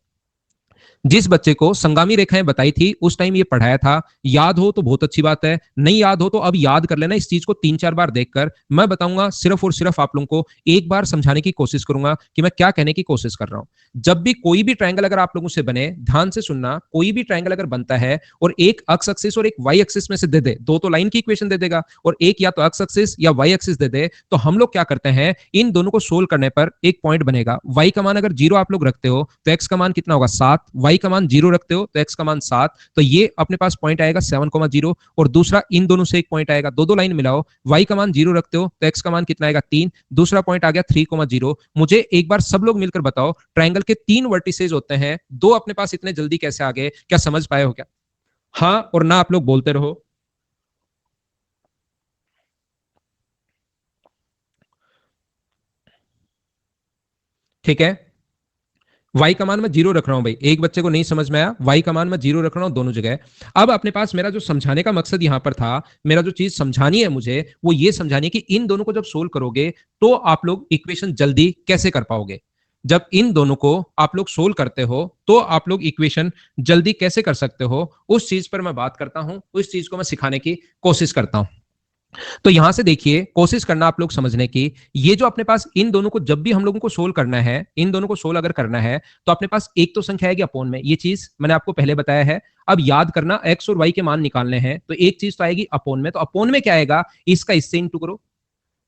जिस बच्चे को संगामी रेखाएं बताई थी उस टाइम ये पढ़ाया था, याद हो तो बहुत अच्छी बात है, नहीं याद हो तो अब याद कर लेना। इस चीज को 3-4 बार देखकर मैं बताऊंगा, सिर्फ और सिर्फ आप लोगों को एक बार समझाने की कोशिश करूंगा कि मैं क्या कहने की कोशिश कर रहा हूं। जब भी कोई भी ट्रायंगल अगर आप लोगों से बने, ध्यान से सुनना, कोई भी ट्रायंगल अगर बनता है और एक एक्स एक्सिस और एक वाई एक्सिस में से दे दे, दो तो लाइन की इक्वेशन दे देगा, और एक या तो एक्स एक्सिस या वाई एक्सिस दे दे, तो हम लोग क्या करते हैं, इन दोनों को सोल्व करने पर एक पॉइंट बनेगा। वाई का मान अगर 0 आप लोग रखते हो तो एक्स का मान कितना होगा? 7। वाई का मान 0 रखते हो तो एक्स का मान 7, तो ये अपने पास पॉइंट आएगा 7,0। और दूसरा, इन दोनों से एक पॉइंट आएगा, दो दो लाइन मिलाओ, वाई का मान 0 रखते हो तो एक्स का मान कितना आएगा? 3, दूसरा पॉइंट आ गया 3,0। मुझे एक बार सब लोग मिलकर बताओ, ट्रायंगल के 3 वर्टिसेज होते हैं, दो अपने पास इतने जल्दी कैसे आ गए? क्या समझ पाए हो क्या? हाँ और ना आप लोग बोलते रहो। ठीक है, y का मान मैं 0 रख रहा हूं भाई, एक बच्चे को नहीं समझ में आया, y का मान मैं 0 रख रहा हूं दोनों जगह। अब अपने पास मेरा जो समझाने का मकसद यहां पर था, मेरा जो चीज समझानी है मुझे, वो ये समझानी है कि इन दोनों को जब सोल्व करोगे तो आप लोग इक्वेशन जल्दी कैसे कर पाओगे। जब इन दोनों को आप लोग सोल्व करते हो तो आप लोग इक्वेशन जल्दी कैसे कर सकते हो, उस चीज पर मैं बात करता हूं, उस चीज को मैं सिखाने की कोशिश करता हूं। तो यहां से देखिए, कोशिश करना आप लोग समझने की, ये जो अपने पास इन दोनों को जब भी हम लोगों को सोल्व करना है, इन दोनों को सोल्व अगर करना है, तो अपने पास एक तो संख्या आएगी अपोन में, ये चीज मैंने आपको पहले बताया है। अब याद करना, एक्स और वाई के मान निकालने हैं तो एक चीज तो आएगी अपोन में, तो अपोन में क्या आएगा, इसका इससे इंटू करो,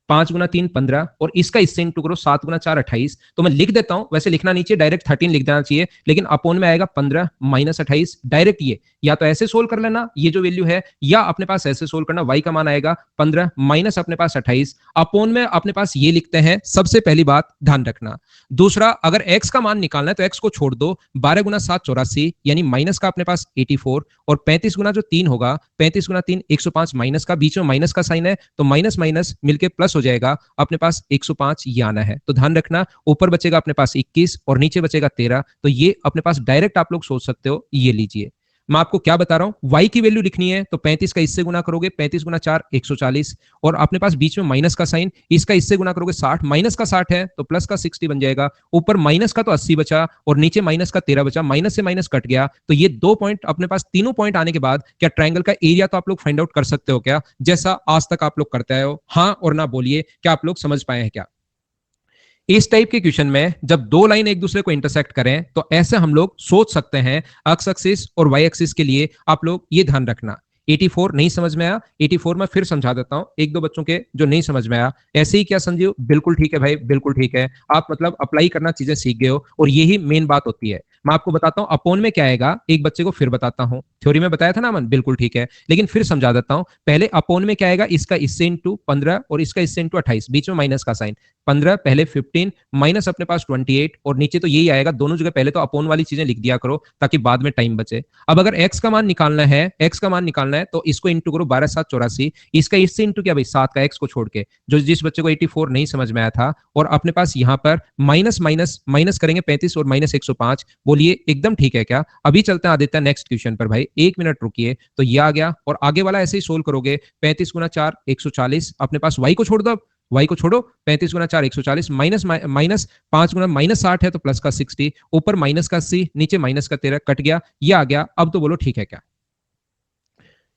5 गुना 3 15, और इसका इससे इंटू करो, 7 गुना 4 28। तो मैं लिख देता हूं, वैसे लिखना नीचे डायरेक्ट 13 लिख देना चाहिए, लेकिन अपोन में आएगा 15 माइनस 28 डायरेक्ट। ये या तो ऐसे सोल्व कर लेना ये जो वैल्यू है, या अपने पास ऐसे सोल्व करना, वाई का मान आएगा 15 माइनस अपने पास 28, अपोन में अपने पास ये लिखते हैं। सबसे पहली बात ध्यान रखना। दूसरा, अगर एक्स का मान निकालना है तो एक्स को छोड़ दो, 12 गुना 7 84, यानी माइनस का अपने पास 84, और 35 गुना जो 3 होगा, 35 गुना 3 105, माइनस का, बीच में माइनस का साइन है तो माइनस माइनस मिलके प्लस हो जाएगा, अपने पास 105 ये आना है। तो ध्यान रखना, ऊपर बचेगा अपने पास 21 और नीचे बचेगा 13, तो ये अपने पास डायरेक्ट आप लोग सोच सकते हो, ये लीजिए। मैं आपको क्या बता रहा हूं, y की वैल्यू लिखनी है तो 35 का इससे गुना करोगे, 35 गुना 4 140, और अपने पास बीच में माइनस का साइन, इसका इससे गुना करोगे 60, माइनस का 60 है तो प्लस का 60 बन जाएगा, ऊपर माइनस का तो 80 बचा और नीचे माइनस का 13 बचा, माइनस से माइनस कट गया। तो ये 2 पॉइंट अपने पास, तीनों पॉइंट आने के बाद क्या ट्राइंगल का एरिया तो आप लोग फाइंड आउट कर सकते हो क्या, जैसा आज तक आप लोग करते आए हो। हाँ और ना बोलिए, क्या आप लोग समझ पाए हैं क्या। इस टाइप के क्वेश्चन में जब दो लाइन एक दूसरे को इंटरसेक्ट करें तो ऐसे हम लोग सोच सकते हैं। एक्स एक्सिस और वाई एक्सिस के लिए आप लोग ये ध्यान रखना। 84 नहीं समझ में आया, 84 में फिर समझा देता हूं, एक दो बच्चों के जो नहीं समझ में आया। ऐसे ही क्या संजीव, बिल्कुल ठीक है भाई, बिल्कुल ठीक है, आप मतलब अप्लाई करना चीजें सीख गए हो, और यही मेन बात होती है। मैं आपको बताता हूं अपोन में क्या आएगा, एक बच्चे को फिर बताता हूं, थ्योरी में बताया था ना अमन, बिल्कुल ठीक है, लेकिन फिर समझा देता हूं। पहले अपोन में क्या आएगा, इसका इससे इंटू 15 और इसका इससे इंटू 28, बीच में माइनस का साइन, 15 पहले 15 माइनस अपने पास 28, और नीचे तो यही आएगा, दोनों जगह पहले तो अपोन वाली चीजें लिख दिया करो ताकि बाद में टाइम बचे। अब अगर एक्स का मान निकालना है, एक्स का मान निकालना है तो इसको इंटू करो, 12 7 84, इसका इससे इंटू क्या भाई, 7 का, एक्स को छोड़ के, जो जिस बच्चे को 84 नहीं समझ में आया था, और अपने पास यहां पर माइनस माइनस माइनस करेंगे 35 और माइनस 105। बोलिए एकदम ठीक है क्या। अभी चलते हैं आदित्य नेक्स्ट क्वेश्चन पर भाई, 1 मिनट रुकिए। तो ये आ गया, और आगे वाला ऐसे ही सोल्व करोगे, 35 गुना 4 140, अपने पास वाई को छोड़ दो, अब वाई को छोड़ो, 35 गुना 4 140, माइनस माइनस 5 गुना माइनस 60 है तो प्लस का 60, ऊपर माइनस का 80, नीचे माइनस का 13, कट गया, ये आ गया। अब तो बोलो ठीक है क्या।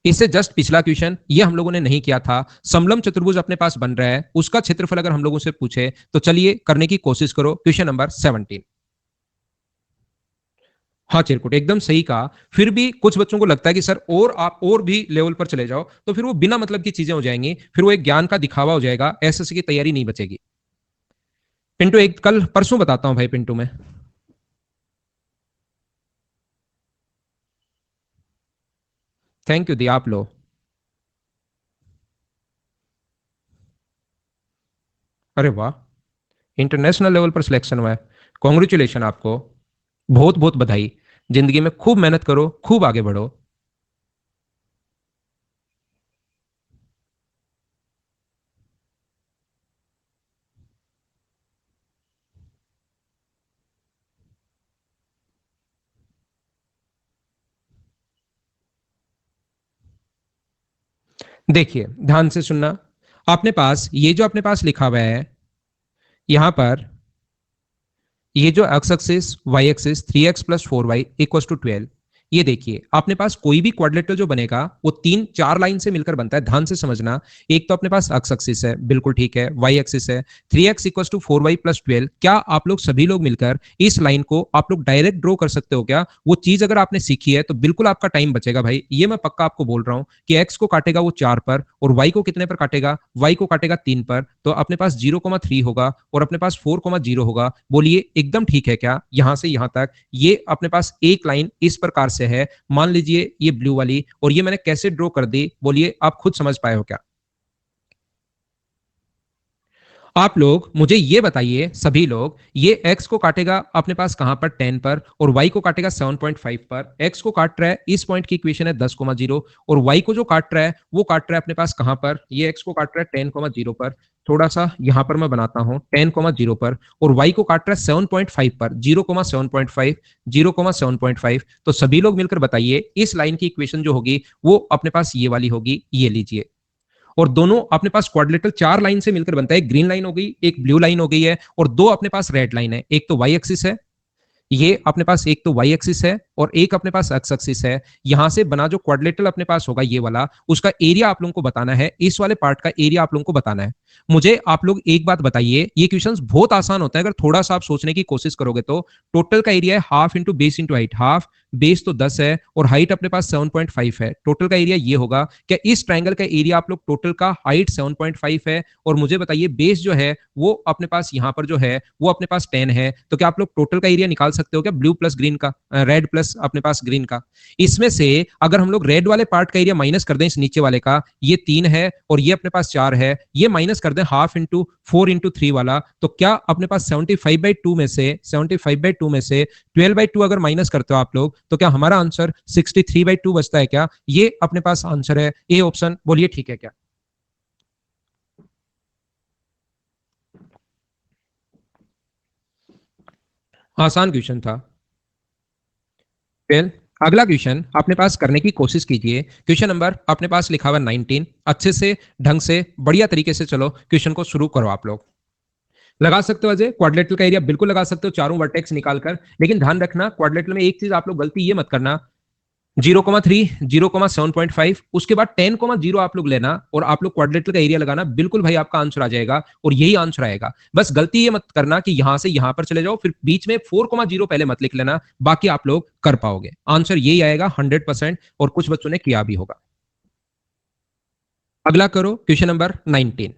इससे जस्ट पिछला क्वेश्चन ये हम लोगों ने नहीं किया था, समलम चतुर्भुज अपने पास बन रहा है, उसका क्षेत्रफल अगर हम लोगों से पूछे तो चलिए करने की कोशिश करो। Question number 17। हाँ चिरकुट एकदम सही कहा। फिर भी कुछ बच्चों को लगता है कि सर और आप और भी लेवल पर चले जाओ तो फिर वो बिना मतलब की चीजें हो जाएंगी, फिर वो एक ज्ञान का दिखावा हो जाएगा, एसएससी की तैयारी नहीं बचेगी। पिंटू एक कल परसों बताता हूं भाई, पिंटू में। थैंक यू दी, आप लो। अरे वाह, इंटरनेशनल लेवल पर सिलेक्शन हुआ है, कॉन्ग्रेचुलेशन आपको, बहुत बहुत बधाई। जिंदगी में खूब मेहनत करो, खूब आगे बढ़ो। देखिए ध्यान से सुनना, अपने पास ये जो अपने पास लिखा हुआ है यहां पर, ये जो x axis Y axis 3x + 4y = 12, ये देखिए अपने पास कोई भी क्वाड्रिलेटरल जो बनेगा वो 3 4 लाइन से मिलकर बनता है, ध्यान से समझना। एक तो अपने पास एक्स एक्सिस है, बिल्कुल ठीक है, वाई एक्सिस है, 3x = 4y + 12। क्या आप लोग सभी लोग मिलकर इस लाइन को आप लोग डायरेक्ट ड्रॉ कर सकते हो क्या। वो चीज अगर आपने सीखी है तो बिल्कुल आपका टाइम बचेगा भाई, ये मैं पक्का आपको बोल रहा हूं कि एक्स को काटेगा वो 4 पर, और वाई को कितने पर काटेगा, वाई को काटेगा 3 पर, तो अपने पास 0,3 होगा और अपने पास 4,0 होगा। बोलिए एकदम ठीक है क्या। यहां से यहां तक ये अपने पास एक लाइन इस प्रकार से है, मान लीजिए ये ब्लू वाली, और ये मैंने कैसे ड्रॉ कर दी, बोलिए आप खुद समझ पाए हो क्या। आप लोग मुझे ये बताइए, सभी लोग, ये x को काटेगा अपने पास कहां पर 10 पर, और y को काटेगा 7.5 पर। x को काट रहा है, इस पॉइंट की इक्वेशन है 10,0, और y को जो काट रहा है वो काट रहा है अपने पास कहां पर, ये x को काट रहा है 10,0 पर। थोड़ा सा यहां पर मैं बनाता हूं 10,0 पर, और y को काट रहा है 7.5 पर, 0,7.5, 0,7.5। तो सभी लोग मिलकर बताइए इस लाइन की इक्वेशन जो होगी वो अपने पास ये वाली होगी, ये लीजिए। और दोनों अपने पास क्वाड्रिलेटरल 4 लाइन से मिलकर बनता है, एक ग्रीन लाइन हो गई, एक ब्लू लाइन हो गई है, और दो अपने पास रेड लाइन है। एक तो वाई एक्सिस है, ये अपने पास एक तो वाई एक्सिस है, और एक अपने पास एक्स एक्सिस है। यहां से बना जो क्वाड्रिलेटरल अपने पास होगा ये वाला, उसका एरिया आप लोगों को बताना है, इस वाले पार्ट का एरिया आप लोगों को बताना है। मुझे आप लोग एक बात बताइए, ये क्वेश्चंस बहुत आसान होता है अगर थोड़ा सा आप सोचने की कोशिश करोगे तो। टोटल का एरिया है half into base into height, half, base तो 10 है और हाइट अपने पास 7.5 है। टोटल का एरिया ये होगा। क्या इस ट्राइंगल का एरिया आप लोग टोटल का, हाइट 7.5 है, और मुझे बताइए बेस जो है वो अपने पास यहां पर जो है वो अपने पास 10 है, तो क्या आप लोग टोटल का एरिया निकाल सकते हो क्या, ब्लू प्लस ग्रीन का, रेड प्लस अपने पास ग्रीन का। इसमें से अगर हम लोग रेड वाले पार्ट का एरिया माइनस कर दें इस नीचे वाले का, ये 3 है और ये अपने पास 4 है, ये माइनस कर दें हाफ इंटू 4 इंटू 3 वाला, तो क्या अपने पास 75/2 में से, 75/2 में से 12/2 अगर माइनस करते हो आप लोग, तो क्या हमारा आंसर 63/2 बचता है क्या। ये अपने पास आंसर है, ए ऑप्शन। बोलिए ठीक है क्या। आसान क्वेश्चन था। फिर अगला क्वेश्चन अपने पास करने की कोशिश कीजिए। क्वेश्चन नंबर अपने पास लिखा हुआ 19। अच्छे से, ढंग से, बढ़िया तरीके से चलो क्वेश्चन को शुरू करो आप लोग। लगा सकते हो अजय, क्वाड्रिलेटरल का एरिया बिल्कुल लगा सकते हो चारों वर्टेक्स निकालकर, लेकिन ध्यान रखना क्वाड्रिलेटरल में एक चीज आप लोग गलती ये मत करना, 0,3, 0,7.5, उसके बाद 10,0 आप लोग लेना और आप लोग क्वाड्रिलेटरल का एरिया लगाना, बिल्कुल भाई आपका आंसर आ जाएगा और यही आंसर आएगा। बस गलती ये मत करना कि यहां से यहां पर चले जाओ, फिर बीच में 4,0 पहले मत लिख लेना, बाकी आप लोग कर पाओगे। आंसर यही आएगा 100%, और कुछ बच्चों ने किया भी होगा। अगला करो क्वेश्चन नंबर 19।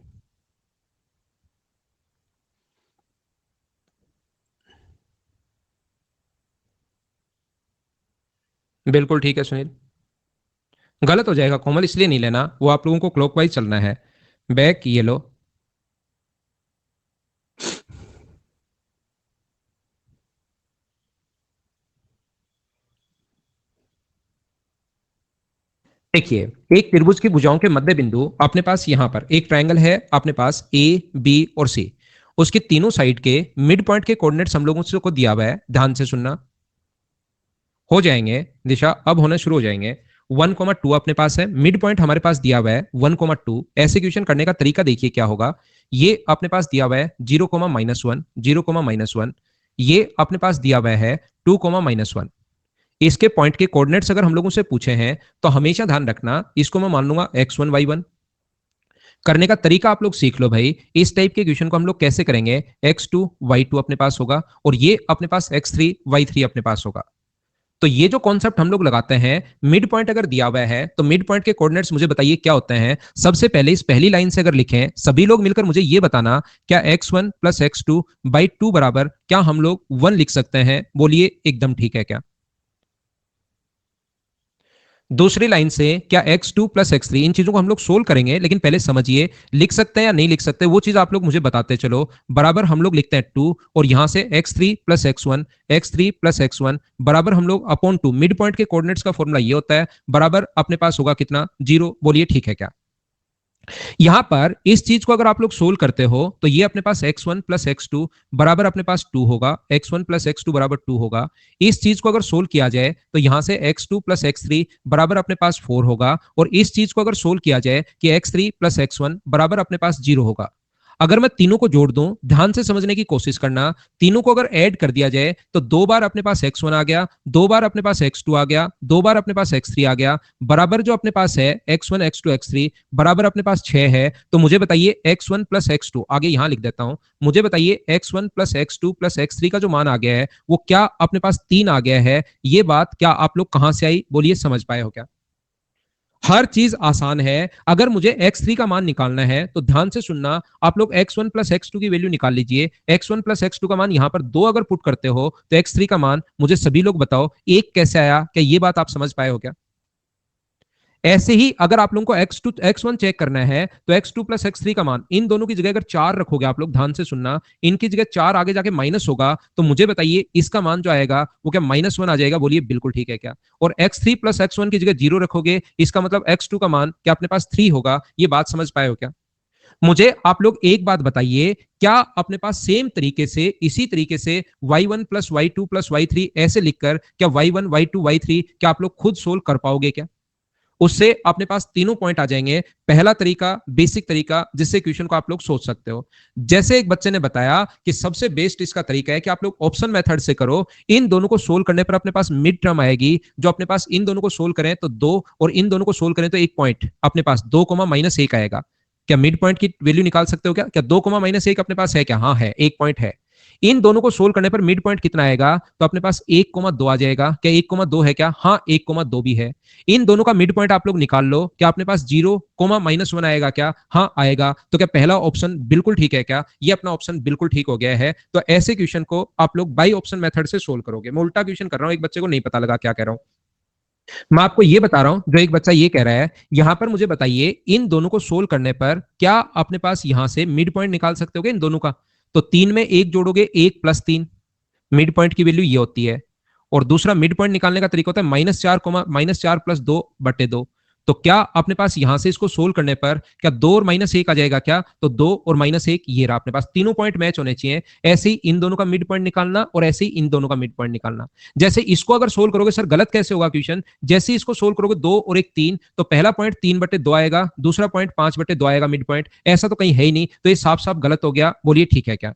बिल्कुल ठीक है सुनील। गलत हो जाएगा कोमल, इसलिए नहीं लेना, वो आप लोगों को क्लॉकवाइज चलना है। बैक ये लो। देखिए, एक त्रिभुज की भुजाओं के मध्य बिंदु अपने पास यहां पर एक ट्रायंगल है अपने पास ए, बी और सी। उसके तीनों साइड के मिड पॉइंट के कोऑर्डिनेट्स हम लोगों को दिया हुआ है, ध्यान से सुनना। हो जाएंगे दिशा, अब होने शुरू हो जाएंगे। 1,2 अपने पास है, मिड पॉइंट हमारे पास दिया हुआ है 1,2। ऐसे क्वेश्चन करने का तरीका देखिए क्या होगा। ये अपने पास दिया हुआ है 0,-1, 0,-1। ये अपने पास दिया हुआ है 2,-1। इसके पॉइंट के कोऑर्डिनेट्स अगर हम लोगों से पूछे हैं तो हमेशा ध्यान रखना, इसको मैं मान लूंगा x1 y1। करने का तरीका आप लोग सीख लो भाई। इस टाइप के क्वेश्चन को हम लोग कैसे करेंगे, x2 y2 अपने पास होगा, और ये अपने पास x3 y3 अपने पास होगा। तो ये जो कॉन्सेप्ट हम लोग लगाते हैं, मिड पॉइंट अगर दिया हुआ है तो मिड पॉइंट के कोऑर्डिनेट्स मुझे बताइए क्या होते हैं। सबसे पहले इस पहली लाइन से अगर लिखें, सभी लोग मिलकर मुझे ये बताना, क्या x1 प्लस x2/2 बराबर, क्या हम लोग 1 लिख सकते हैं। बोलिए एकदम ठीक है क्या। दूसरी लाइन से क्या x2 प्लस x3, इन चीजों को हम लोग सोल्व करेंगे, लेकिन पहले समझिए लिख सकते हैं या नहीं लिख सकते, वो चीज आप लोग मुझे बताते चलो। बराबर हम लोग लिखते हैं 2, और यहां से x3 plus x1, x3 plus x1 बराबर हम लोग अपॉन 2। मिड पॉइंट के कोऑर्डिनेट्स का फॉर्मूला ये होता है, बराबर अपने पास होगा कितना, 0। बोलिए ठीक है क्या। यहां पर इस चीज को अगर आप लोग सोल्व करते हो तो ये अपने पास x1 प्लस x2 बराबर अपने पास 2 होगा, x1 प्लस x2 बराबर 2 होगा। इस चीज को अगर सोल्व किया जाए तो यहां से x2 प्लस x3 बराबर अपने पास 4 होगा, और इस चीज को अगर सोल्व किया जाए कि x3 प्लस x1 बराबर अपने पास 0 होगा। अगर मैं तीनों को जोड़ दूं, ध्यान से समझने की कोशिश करना, तीनों को अगर ऐड कर दिया जाए तो 2 बार अपने पास x1 आ गया, 2 बार अपने पास x2 आ गया, 2 बार अपने पास x3 आ गया, बराबर जो अपने पास है x1 x2 x3 बराबर अपने पास 6 है। तो मुझे बताइए x1 प्लस x2, आगे यहां लिख देता हूं, मुझे बताइए x1 plus x2 plus x3 का जो मान आ गया है वो क्या अपने पास 3 आ गया है। ये बात क्या आप लोग कहां से आई, बोलिए समझ पाए हो क्या। हर चीज आसान है। अगर मुझे x3 का मान निकालना है तो ध्यान से सुनना, आप लोग x1 प्लस x2 की वैल्यू निकाल लीजिए। x1 प्लस x2 का मान यहां पर 2 अगर पुट करते हो तो x3 का मान मुझे सभी लोग बताओ एक कैसे आया, क्या ये बात आप समझ पाए हो क्या। ऐसे ही अगर आप लोगों को x1 चेक करना है तो x2 प्लस x3 का मान, इन दोनों की जगह अगर 4 रखोगे, आप लोग ध्यान से सुनना, इनकी जगह 4 आगे जाके माइनस होगा, तो मुझे बताइए इसका मान जो आएगा वो क्या -1 आ जाएगा? बोलिए बिल्कुल ठीक है क्या? और x3 प्लस x1 की जगह 0 रखोगे, इसका मतलब x2 का मान क्या अपने पास 3 होगा? ये बात समझ पाए हो क्या? मुझे आप लोग एक बात बताइए, क्या अपने पास सेम तरीके से, इसी तरीके से y1 plus y2 plus y3 ऐसे लिखकर क्या y1 y2 y3 क्या आप लोग खुद सोल्व कर पाओगे क्या? उससे अपने पास तीनों पॉइंट आ जाएंगे। पहला तरीका, बेसिक तरीका, जिससे क्वेश्चन को आप लोग सोच सकते हो, जैसे एक बच्चे ने बताया कि सबसे बेस्ट इसका तरीका है कि आप लोग ऑप्शन मेथड से करो। इन दोनों को सोल्व करने पर अपने पास मिड टर्म आएगी, जो अपने पास इन दोनों को सोल्व करें तो 2 और इन दोनों को सोल्व करें तो 1 पॉइंट अपने पास 2,-1 आएगा। क्या मिड पॉइंट की वैल्यू निकाल सकते हो क्या? क्या 2,-1 अपने पास है क्या? हाँ है, 1 पॉइंट है। इन दोनों को सोल्व करने पर मिड पॉइंट कितना आएगा? तो अपने पास 1,2 आ जाएगा। क्या 1,2 है क्या? हाँ 1,2 भी है। इन दोनों का मिड पॉइंट आप लोग निकाल लो, क्या अपने पास 0,-1 आएगा क्या? हाँ आएगा। तो क्या पहला ऑप्शन बिल्कुल ठीक है क्या? ये अपना ऑप्शन बिल्कुल ठीक हो गया है। तो ऐसे क्वेश्चन को आप लोग बाई ऑप्शन मेथड से सोल्व करोगे। मैं उल्टा क्वेश्चन कर रहा हूं, एक बच्चे को नहीं पता लगा क्या कह रहा हूं। मैं आपको ये बता रहा हूं, जो एक बच्चा ये कह रहा है, यहां पर मुझे बताइए इन दोनों को सोल्व करने पर क्या अपने पास यहां से मिड पॉइंट निकाल सकते हो इन दोनों का? तो 3 में 1 जोड़ोगे, 1 प्लस 3, मिड पॉइंट की वैल्यू ये होती है। और दूसरा मिड पॉइंट निकालने का तरीका होता है -4 प्लस 2/2। तो क्या अपने पास यहां से इसको सोल्व करने पर क्या 2 और -1 आ जाएगा क्या? तो 2 और -1 ये रहा, अपने पास तीनों पॉइंट मैच होने चाहिए। ऐसे ही इन दोनों का मिड पॉइंट निकालना और ऐसे ही इन दोनों का मिड पॉइंट निकालना। जैसे इसको अगर सोल्व करोगे, सर गलत कैसे होगा क्वेश्चन? जैसे इसको सोल्व करोगे 2 और 1 3, तो पहला पॉइंट 3/2 आएगा, दूसरा पॉइंट 5/2 आएगा मिड पॉइंट। ऐसा तो कहीं है ही नहीं, तो ये साफ साफ गलत हो गया। बोलिए ठीक है क्या?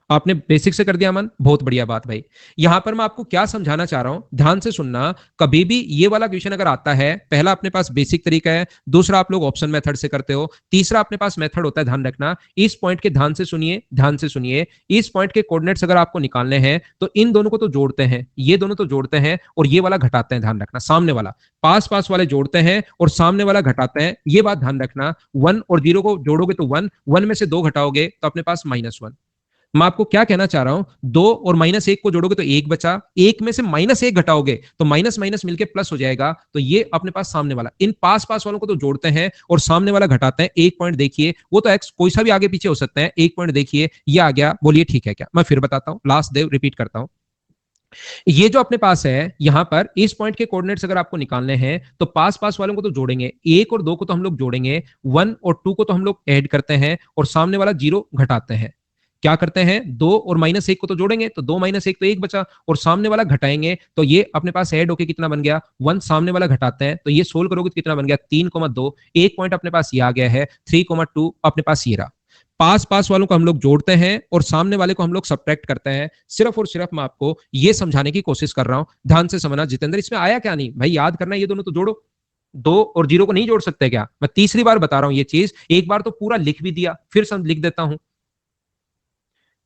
आपने बेसिक से कर दिया मन, बहुत बढ़िया बात भाई। यहां पर मैं आपको क्या समझाना चाह रहा हूं, ध्यान से सुनना। कभी भी ये वाला क्वेश्चन अगर आता है, पहला अपने पास बेसिक तरीका है, दूसरा आप लोग ऑप्शन मेथड से करते हो, तीसरा अपने पास मेथड होता है, ध्यान रखना। इस पॉइंट के ध्यान से सुनिए, ध्यान से सुनिए, इस पॉइंट के कोऑर्डिनेट्स अगर आपको निकालने हैं तो इन दोनों को तो जोड़ते हैं, ये दोनों तो जोड़ते हैं और ये वाला घटाते हैं, ध्यान रखना। सामने वाला, पास पास वाले जोड़ते हैं और सामने वाला घटाते हैं, ये बात ध्यान रखना। 1 और 0 को जोड़ोगे तो 1, 1 में से 2 घटाओगे तो अपने पास -1। मैं आपको क्या कहना चाह रहा हूं, 2 और -1 को जोड़ोगे तो 1 बचा, 1 में से -1 घटाओगे तो माइनस माइनस मिलके प्लस हो जाएगा। तो ये अपने पास सामने वाला, इन पास पास वालों को तो जोड़ते हैं और सामने वाला घटाते हैं। 1 पॉइंट देखिए, वो तो एक्स कोई सा भी आगे पीछे हो सकता है। 1 पॉइंट देखिए, ये आ गया। बोलिए ठीक है क्या? मैं फिर बताता हूं, लास्ट देव रिपीट करता हूं। ये जो अपने पास है, यहां पर इस पॉइंट के कोऑर्डिनेट्स अगर आपको निकालने हैं तो पास पास वालों को तो जोड़ेंगे, 1 और 2 को तो हम लोग जोड़ेंगे, 1 और 2 को तो हम लोग ऐड करते हैं और सामने वाला 0 घटाते हैं। क्या करते हैं, 2 और -1 को तो जोड़ेंगे तो 2 -1 तो 1 बचा, और सामने वाला घटाएंगे तो ये अपने पास ऐड होके कितना बन गया, 1। सामने वाला घटाते हैं तो ये सोल्व करोगे तो कितना बन गया, 3,2। 1 पॉइंट अपने पास ये आ गया है, 3,2 अपने पास ये रहा। पास पास वालों को हम लोग जोड़ते हैं और सामने वाले को हम लोग सब्ट्रैक्ट करते हैं। सिर्फ और सिर्फ मैं आपको ये समझाने की कोशिश कर रहा हूं, ध्यान से समझना। जितेंद्र इसमें आया क्या? नहीं भाई, याद करना, ये दोनों तो जोड़ो। 2 और 0 को नहीं जोड़ सकते क्या? मैं तीसरी बार बता रहा हूं ये चीज, एक बार तो पूरा लिख भी दिया, फिर सब लिख देता हूं।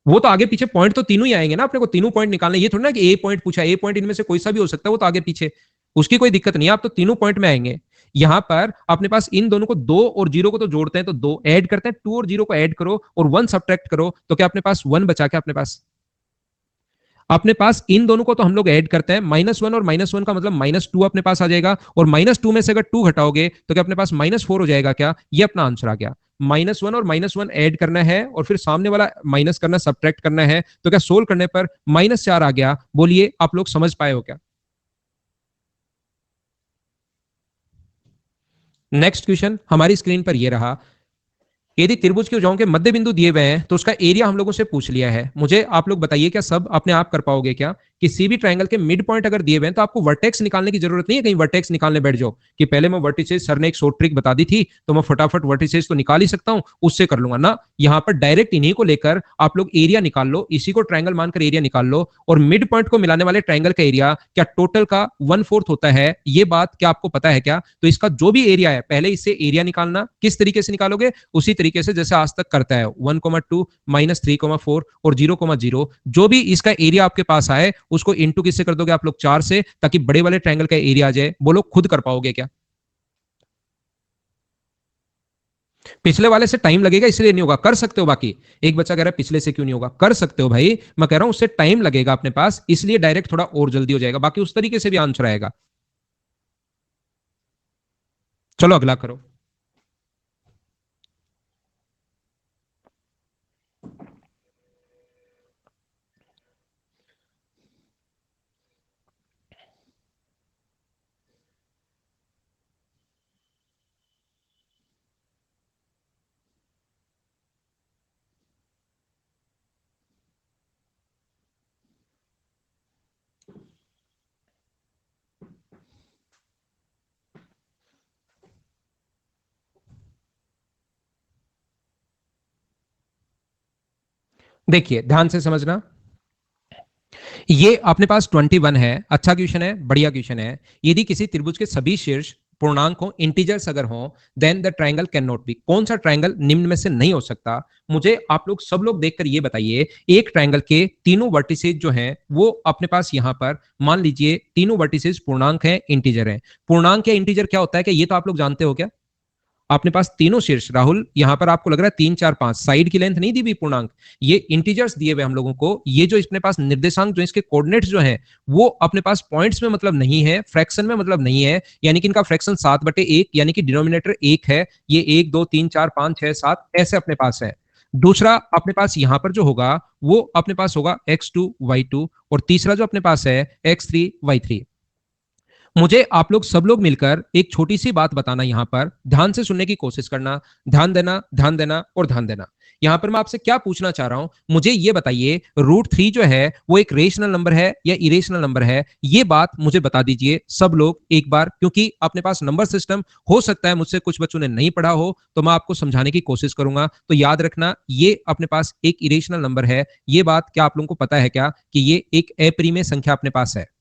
वो तो आगे पीछे पॉइंट तो तीनों ही आएंगे ना, अपने को तीनों पॉइंट निकालने। ये थोड़ा ना कि ए पॉइंट पूछा, ए पॉइंट इनमें से कोई सा भी हो सकता है, वो तो आगे पीछे, उसकी कोई दिक्कत नहीं है। आप तो तीनों पॉइंट में आएंगे। यहां पर अपने पास इन दोनों को, 2 और 0 को तो जोड़ते हैं तो 2 ऐड करते हैं, 2 और 0 को ऐड करो और 1 सब्ट्रैक्ट करो तो क्या अपने पास 1 बचा? क्या अपने पास इन दोनों को तो हम लोग ऐड करते हैं, -1 और -1 का मतलब -2 अपने पास आ जाएगा, और -2 में से अगर 2 घटाओगे तो क्या अपने पास -4 हो जाएगा क्या? ये अपना आंसर आ गया। -1 और -1 ऐड करना है और फिर सामने वाला माइनस करना, सब्ट्रैक्ट करना है, तो क्या सोल्व करने पर -4 आ गया। बोलिए आप लोग समझ पाए हो क्या? नेक्स्ट क्वेश्चन हमारी स्क्रीन पर ये रहा। यदि त्रिभुज की भुजाओं के मध्य बिंदु दिए हुए हैं तो उसका एरिया हम लोगों से पूछ लिया है। मुझे आप लोग बताइए, क्या सब अपने आप कर पाओगे क्या? किसी भी ट्रायंगल के मिड पॉइंट अगर दिए हुए हैं तो आपको वर्टेक्स निकालने की जरूरत नहीं है, कहीं वर्टेक्स निकालने बैठ जाओ कि पहले मैं वर्टिसेस, सर ने एक शॉर्ट ट्रिक बता दी थी तो मैं फटाफट वर्टिसेस तो निकाल ही सकता हूं, उससे कर लूंगा ना। यहां पर डायरेक्ट इन्हीं को लेकर आप लोग एरिया निकाल लो, इसी को ट्रायंगल मानकर एरिया निकाल लो। और मिड पॉइंट को मिलाने वाले ट्रायंगल का एरिया क्या टोटल का 1/4 होता है? ये बात क्या आपको पता है क्या? तो इसका जो भी एरिया है, पहले इससे एरिया निकालना। किस तरीके से निकालोगे? उसी तरीके से जैसे आज तक करता है, 1,2 -3,4 और 0,0। जो भी इसका एरिया आपके पास आए उसको इंटू किससे कर दोगे आप लोग? 4 से, ताकि बड़े वाले ट्रायंगल का एरिया आ जाए। बोलो खुद कर पाओगे क्या? पिछले वाले से टाइम लगेगा इसलिए नहीं होगा, कर सकते हो। बाकी एक बच्चा कह रहा है पिछले से क्यों नहीं होगा, कर सकते हो भाई। मैं कह रहा हूं उससे टाइम लगेगा अपने पास, इसलिए डायरेक्ट थोड़ा और जल्दी हो जाएगा, बाकी उस तरीके से भी आंसर आएगा। चलो अगला करो। देखिए ध्यान से समझना, ये अपने पास 21 है, अच्छा क्वेश्चन है, बढ़िया क्वेश्चन है। यदि किसी त्रिभुज के सभी शीर्ष पूर्णांक हो, इंटीजर्स अगर हो, then the triangle can not be. कौन सा ट्रायंगल निम्न में से नहीं हो सकता? मुझे आप लोग सब लोग देखकर ये बताइए, एक ट्रायंगल के तीनों वर्टिसेज जो हैं वो अपने पास यहां पर मान लीजिए तीनों वर्टिसेज पूर्णांक हैं, इंटीजर हैं। पूर्णांक या इंटीजर क्या होता है, कि ये तो आप लोग जानते हो क्या? अपने पास तीनों शीर्ष, राहुल यहां पर आपको लग रहा है 3 4 5 साइड की लेंथ नहीं दी हुई पूर्णांक, ये इंटीजर्स दिए हुए हम लोगों को। ये जो अपने पास निर्देशांक जो इसके कोऑर्डिनेट्स जो हैं वो अपने पास पॉइंट्स में मतलब नहीं है, फ्रैक्शन में मतलब नहीं है, यानी कि इनका फ्रैक्शन 7/1, यानी कि डिनोमिनेटर 1 है। ये 1 2 3 4 5 6 7 ऐसे अपने पास है। दूसरा अपने पास यहां पर जो होगा वो अपने पास होगा x2 y2, और तीसरा जो अपने पास है x3 y3। मुझे आप लोग सब लोग मिलकर एक छोटी सी बात बताना, यहां पर ध्यान से सुनने की कोशिश करना, ध्यान देना, ध्यान देना और ध्यान देना। यहां पर मैं आपसे क्या पूछना चाह रहा हूं, मुझे ये बताइए √3 जो है वो एक रेशनल नंबर है या इरेशनल नंबर है? ये बात मुझे बता दीजिए सब लोग एक बार, क्योंकि अपने पास नंबर सिस्टम हो सकता है मुझसे कुछ बच्चों ने नहीं पढ़ा हो, तो मैं आपको समझाने की कोशिश करूंगा। तो याद रखना, ये अपने पास एक इरेशनल नंबर है। ये बात क्या आप लोगों को पता है क्या, कि ये एक अपरिमेय संख्या अपने पास है?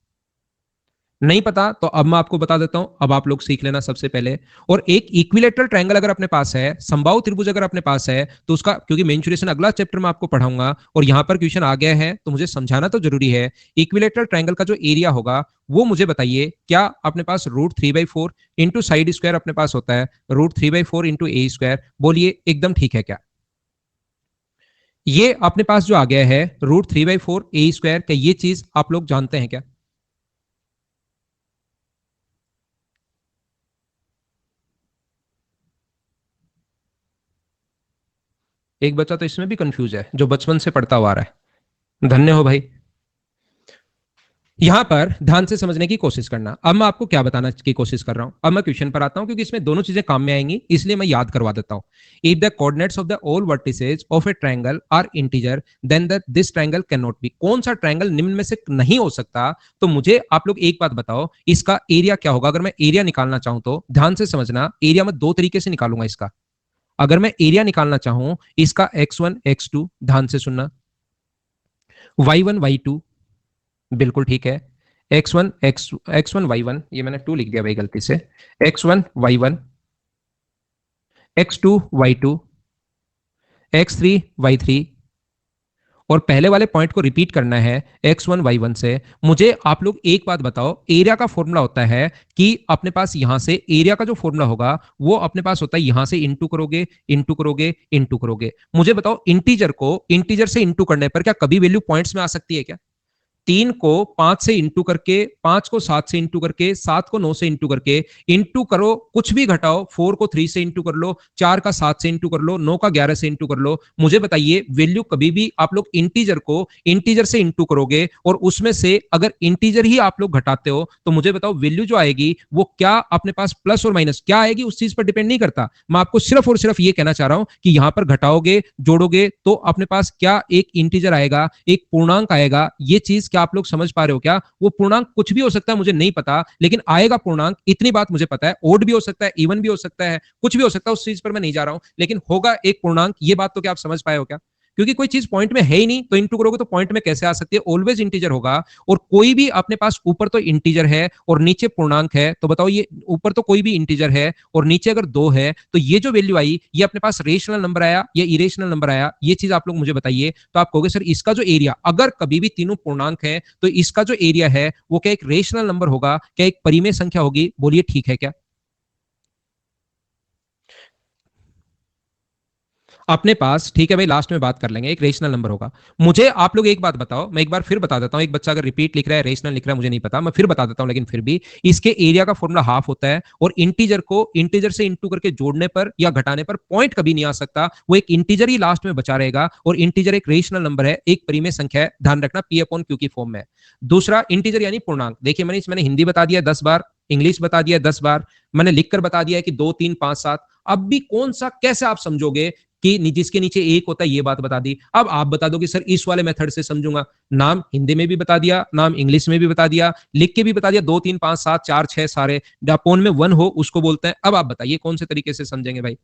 नहीं पता तो अब मैं आपको बता देता हूं, अब आप लोग सीख लेना सबसे पहले। और एक इक्विलेटरल ट्रायंगल अगर अपने पास है, समबाहु त्रिभुज अगर अपने पास है, तो उसका, क्योंकि मेंसुरेशन अगला चैप्टर में आपको पढ़ाऊंगा और यहां पर क्वेश्चन आ गया है तो मुझे समझाना तो जरूरी है। इक्विलेटरल ट्रायंगल का जो एरिया होगा वो मुझे बताइए, क्या अपने पास √3/4 इंटू साइड स्क्वायर अपने पास होता है, √3/4 इंटू ए स्क्वायर? बोलिए एकदम ठीक है क्या? ये अपने पास जो आ गया है √3/4 ए स्क्वायर, क्या ये चीज आप लोग जानते हैं क्या? एक बच्चा तो इसमें भी कंफ्यूज है जो बचपन से पढ़ता हुआ आ रहा है, धन्य हो भाई। यहां पर ध्यान से समझने की कोशिश करना। अब मैं आपको क्या बताना की कोशिश कर रहा हूं, अब मैं क्वेश्चन पर आता हूं, क्योंकि इसमें दोनों चीजें काम में आएंगी, इसलिए मैं याद करवा देता हूं। If the coordinates of the all vertices of a triangle are integer, then the this triangle can not be. कौन सा ट्रायंगल निम्न में से नहीं हो सकता? तो मुझे आप लोग एक बात बताओ, इसका एरिया क्या होगा? अगर मैं एरिया निकालना चाहूं तो ध्यान से समझना, एरिया मैं दो तरीके से निकालूंगा इसका। अगर मैं एरिया निकालना चाहूं इसका x1 x2, ध्यान से सुनना, y1 y2, बिल्कुल ठीक है, x1 ये मैंने 2 लिख दिया भाई गलती से, x1 y1, x2 y2, x3 y3, और पहले वाले पॉइंट को रिपीट करना है x1 y1 से। मुझे आप लोग एक बात बताओ, एरिया का फॉर्मूला होता है कि अपने पास यहां से एरिया का जो फॉर्मूला होगा वो अपने पास होता है, यहां से इंटू करोगे, इंटू करोगे, इंटू करोगे। मुझे बताओ, इंटीजर को इंटीजर से इंटू करने पर क्या कभी वैल्यू पॉइंट्स में आ सकती है क्या? 3 को 5 से इंटू करके, 5 को 7 से इंटू करके, 7 को 9 से इंटू करके, इंटू करो, कुछ भी घटाओ, 4 को 3 से इंटू कर लो, 4 का 7 से इंटू कर लो, 9 का 11 से इंटू कर लो। मुझे बताइए, वैल्यू कभी भी आप लोग इंटीजर को इंटीजर से इंटू करोगे और उसमें से अगर इंटीजर ही आप लोग घटाते हो, तो मुझे बताओ वैल्यू जो आएगी वो क्या अपने पास प्लस और माइनस क्या आएगी, उस चीज पर डिपेंड नहीं करता। मैं आपको सिर्फ और सिर्फ ये कहना चाह रहा हूं कि यहां पर घटाओगे, जोड़ोगे तो अपने पास क्या एक इंटीजर आएगा, एक पूर्णांक आएगा। ये चीज क्या आप लोग समझ पा रहे हो क्या? वो पूर्णांक कुछ भी हो सकता है, मुझे नहीं पता, लेकिन आएगा पूर्णांक, इतनी बात मुझे पता है। ओड भी हो सकता है, इवन भी हो सकता है, कुछ भी हो सकता है, उस चीज पर मैं नहीं जा रहा हूं, लेकिन होगा एक पूर्णांक। ये बात तो क्या आप समझ पाए हो क्या? क्योंकि कोई चीज पॉइंट में है ही नहीं तो इंटू करोगे तो पॉइंट में कैसे आ सकती है? ऑलवेज इंटीजर होगा। और कोई भी अपने पास ऊपर तो इंटीजर है और नीचे पूर्णांक है, तो बताओ ये ऊपर तो कोई भी इंटीजर है और नीचे अगर 2 है, तो ये जो वैल्यू आई ये अपने पास रेशनल नंबर आया या इरेशनल नंबर आया? ये चीज आप लोग मुझे बताइए। तो आप कहोगे सर इसका जो एरिया, अगर कभी भी तीनों पूर्णांक है तो इसका जो एरिया है वो क्या एक रेशनल नंबर होगा, क्या एक परिमेय संख्या होगी? बोलिए ठीक है क्या? अपने पास, ठीक है भाई, लास्ट में बात कर लेंगे, एक रेशनल नंबर होगा। मुझे आप लोग एक बात बताओ, मैं एक बार फिर बता देता हूं, एक बच्चा अगर रिपीट लिख रहा है, रेशनल लिख रहा है, मुझे नहीं पता, मैं फिर बता देता हूं, लेकिन फिर भी इसके एरिया का फॉर्मूला हाफ होता है, और इंटीजर को इंटीजर से इंटू करके जोड़ने पर या घटाने पर पॉइंट कभी नहीं आ सकता, वो एक इंटीजर ही लास्ट में बचा रहेगा, और इंटीजर एक रेशनल नंबर है, एक परिमेय संख्या है, ध्यान रखना, पी अपॉन क्यू की फॉर्म में। दूसरा, इंटीजर यानी पूर्णांक। देखिए मैंने हिंदी बता दिया 10 बार, इंग्लिश बता दिया 10 बार, मैंने लिखकर बता दिया कि 2 3 5 7। अब भी कौन सा कैसे आप समझोगे कि जिसके नीचे एक होता है, ये बात बता दी। अब आप बता दो कि सर इस वाले मेथड से समझूंगा। नाम हिंदी में भी बता दिया, नाम इंग्लिश में भी बता दिया, लिख के भी बता दिया, 2 3 5 7 4 6 सारे डापोन में 1 हो उसको बोलते हैं। अब आप बताइए कौन से तरीके से समझेंगे भाई।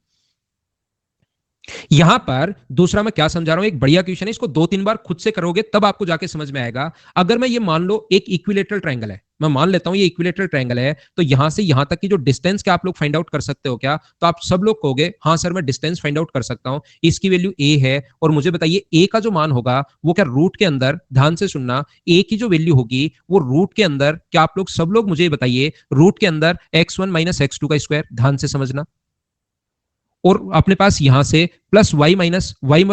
यहां पर दूसरा मैं क्या समझा रहा हूं, एक बढ़िया क्वेश्चन है, इसको 2 3 बार खुद से करोगे तब आपको जाके समझ में आएगा। अगर मैं ये मान लो एक इक्विलेटरल ट्रायंगल है, मैं मान लेता हूं ये इक्विलेटरल ट्रायंगल है, तो यहां से यहां तक की जो डिस्टेंस क्या आप लोग फाइंड आउट कर सकते हो क्या? तो आप सब लोग कहोगे हाँ सर मैं डिस्टेंस फाइंड आउट कर सकता हूं, इसकी वैल्यू ए है, और मुझे बताइए ए का जो मान होगा वो क्या रूट के अंदर, ध्यान से सुनना, ए की जो वैल्यू होगी वो रूट के अंदर, क्या आप लोग सब लोग मुझे बताइए, रूट के अंदर x1 माइनस x2 का स्क्वायर, ध्यान से समझना, और अपने पास यहां से प्लस y1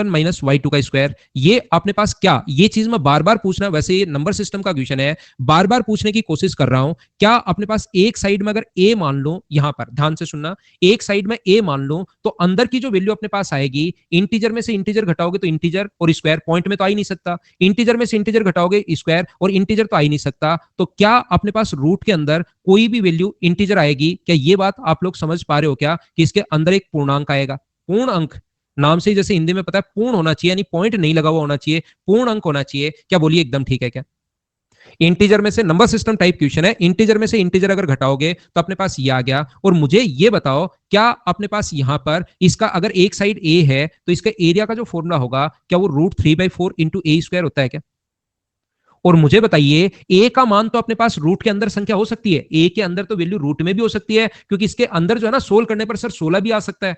माइनस y2 का स्क्वायर, ये अपने पास क्या, ये चीज मैं बार बार पूछना, वैसे ये नंबर सिस्टम का क्वेश्चन है, बार बार पूछने की कोशिश कर रहा हूं। क्या अपने पास एक साइड में अगर a मान लो, यहां पर ध्यान से सुनना, एक साइड में a मान लो, तो अंदर की जो वैल्यू अपने पास आएगी, इंटीजर में से इंटीजर घटाओगे तो इंटीजर, और स्क्वायर पॉइंट में तो आ ही नहीं सकता, इंटीजर में से इंटीजर घटाओगे स्क्वायर, और इंटीजर तो आ ही नहीं सकता, तो क्या अपने पास रूट के अंदर कोई भी वैल्यू इंटीजर आएगी क्या? ये बात आप लोग समझ पा रहे हो क्या कि इसके अंदर एक पूर्णांक आएगा? पूर्ण अंक, नाम से ही जैसे हिंदी में पता है पूर्ण होना चाहिए, यानी पॉइंट नहीं लगा हुआ होना चाहिए, पूर्ण अंक होना चाहिए। क्या बोलिए, एकदम ठीक है क्या? इंटीजर में से, नंबर सिस्टम टाइप क्वेश्चन है, इंटीजर में से इंटीजर अगर घटाओगे तो अपने पास ये आ गया। और मुझे ये बताओ, क्या अपने पास यहां पर इसका अगर एक साइड ए है तो इसका एरिया का जो फॉर्मूला होगा क्या वो √3/4 इंटू ए स्क्वायर होता है क्या? और मुझे बताइए ए का मान तो अपने पास रूट के अंदर संख्या हो सकती है, ए के अंदर तो वैल्यू रूट में भी हो सकती है, क्योंकि इसके अंदर जो है ना सोल्व करने पर सर 16 भी आ सकता है,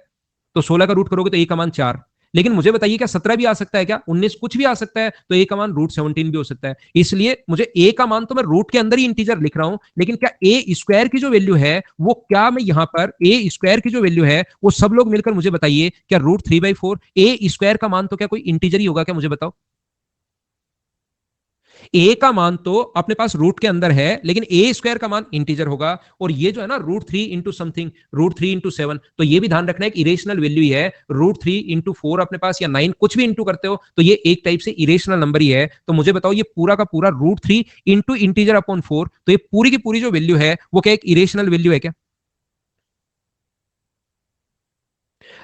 तो 16 का रूट करोगे तो ए का मान 4। लेकिन मुझे बताइए क्या 17 भी आ सकता है क्या, 19 कुछ भी आ सकता है, तो ए का मान √17 भी हो सकता है। इसलिए मुझे ए का मान तो मैं रूट के अंदर ही इंटीजर लिख रहा हूं, लेकिन क्या ए स्क्वायर की जो वैल्यू है वो, क्या मैं यहां पर ए स्क्वायर की जो वैल्यू है वो सब लोग मिलकर मुझे बताइए, क्या √3/4 ए स्क्वायर का मान तो क्या कोई इंटीजर ही होगा क्या? मुझे बताओ। ए का मान तो अपने पास रूट के अंदर है, लेकिन ए स्क्वायर का मान इंटीजर होगा, और ये जो है ना √3 इंटू समथिंग, √3 इंटू 7, तो ये भी ध्यान रखना है, इरेशनल वैल्यू ही है। √3 इंटू 4 अपने पास, या 9 कुछ भी इंटू करते हो तो ये एक टाइप से इरेशनल नंबर ही है। तो मुझे बताओ ये पूरा का पूरा √3 इंटू इंटीजर अपॉन 4, तो ये पूरी की पूरी जो वैल्यू है वो क्या एक इरेशनल वैल्यू है क्या?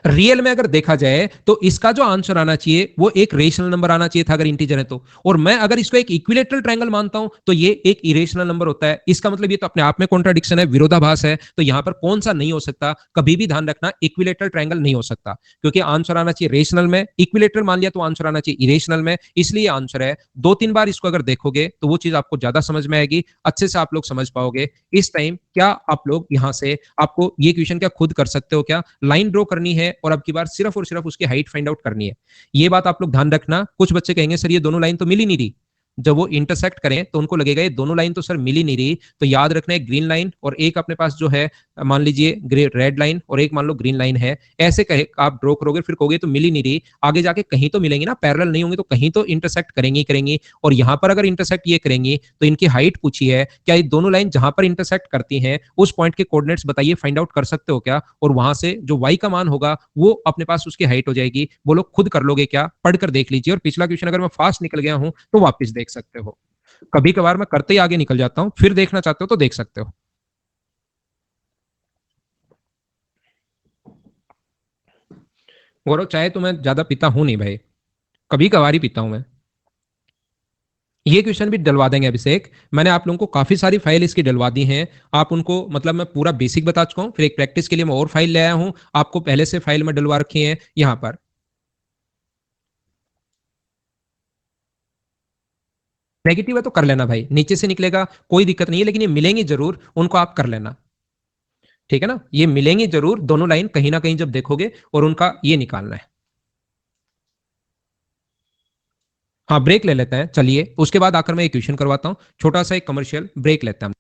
रियल में अगर देखा जाए तो इसका जो आंसर आना चाहिए वो एक रेशनल नंबर आना चाहिए था, अगर इंटीजर है तो। और मैं अगर इसको एक इक्विलेटरल ट्रायंगल मानता हूं तो ये एक इरेशनल नंबर होता है। इसका मतलब ये तो अपने आप में कॉन्ट्राडिक्शन है, विरोधाभास है, तो यहां पर कौन सा नहीं हो सकता? कभी भी ध्यान रखना, इक्विलेटरल ट्रायंगल नहीं हो सकता, क्योंकि आंसर आना चाहिए रेशनल में, इक्विलेटरल मान लिया तो आंसर आना चाहिए इरेशनल में, इसलिए आंसर है। 2 3 बार इसको अगर देखोगे तो वो चीज आपको ज्यादा समझ में आएगी, अच्छे से आप लोग समझ पाओगे। इस टाइम क्या आप लोग यहां से, आपको ये क्वेश्चन क्या खुद कर सकते हो क्या? लाइन ड्रॉ करनी है और अब की बार सिर्फ और सिर्फ उसकी हाइट फाइंड आउट करनी है। ये बात आप लोग ध्यान रखना। कुछ बच्चे कहेंगे सर ये दोनों लाइन तो मिल ही नहीं रही, जब वो इंटरसेक्ट करें तो उनको लगेगा ये दोनों लाइन तो सर मिल ही नहीं रही। तो याद रखना है ग्रीन लाइन और एक अपने पास जो है मान लीजिए रेड लाइन, और एक मान लो ग्रीन लाइन है, ऐसे कहे आप ड्रॉ करोगे, फिर कहोगे तो मिल ही नहीं रही, आगे जाके कहीं तो मिलेंगी ना, पैरेलल नहीं होंगे तो कहीं तो इंटरसेक्ट करेंगी करेंगी। और यहां पर अगर इंटरसेक्ट ये करेंगी तो इनकी हाइट पूछी है, क्या ये दोनों लाइन जहां पर इंटरसेक्ट करती हैं उस पॉइंट के कोऑर्डिनेट्स बताइए, फाइंड आउट कर सकते हो क्या? और वहां से जो y का मान होगा वो अपने पास उसकी हाइट हो जाएगी। वो लोग खुद कर लोगे क्या? पढ़कर देख लीजिए, और पिछला क्वेश्चन अगर मैं फास्ट निकल गया हूं तो वापस देख सकते हो। कभी कभार मैं करते ही आगे निकल जाता हूं, फिर देखना चाहते हो तो देख सकते हो। गौरव चाहे तो मैं ज्यादा पीता हूं नहीं भाई, कभी कभार ही पीता हूं मैं। ये क्वेश्चन भी डलवा देंगे अभिषेक, मैंने आप लोगों को काफी सारी फाइल इसकी डलवा दी हैं। आप उनको, मतलब मैं पूरा बेसिक बता चुका हूं, फिर एक प्रैक्टिस के लिए मैं और फाइल ले आया हूं, आपको पहले से फाइल में डलवा रखी है यहां पर। नेगेटिव है तो कर लेना भाई, नीचे से निकलेगा कोई दिक्कत नहीं है, लेकिन ये मिलेंगे जरूर, उनको आप कर लेना। ठीक है ना, ये मिलेंगे जरूर दोनों लाइन कहीं ना कहीं जब देखोगे, और उनका ये निकालना है। हाँ ब्रेक ले लेते हैं, चलिए उसके बाद आकर मैं एक क्वेश्चन करवाता हूँ, छोटा सा एक कमर्शियल ब्रेक लेते हैं।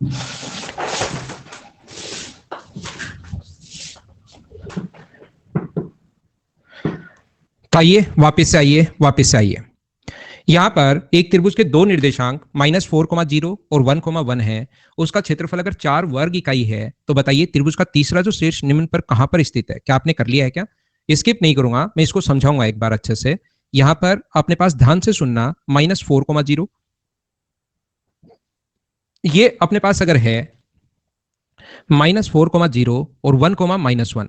तो आइए वापस से आइए, वापस से आइए। यहां पर एक त्रिभुज के दो निर्देशांक -4,0 और 1,1 है। उसका क्षेत्रफल अगर 4 वर्ग इकाई है तो बताइए त्रिभुज का तीसरा जो शीर्ष निम्न पर कहां पर स्थित है? क्या आपने कर लिया है क्या? स्किप नहीं करूंगा, मैं इसको समझाऊंगा एक बार अच्छे से। यहां पर अपने पास ध्यान से सुनना, -4,0 ये अपने पास अगर है -4,0 और 1,-1,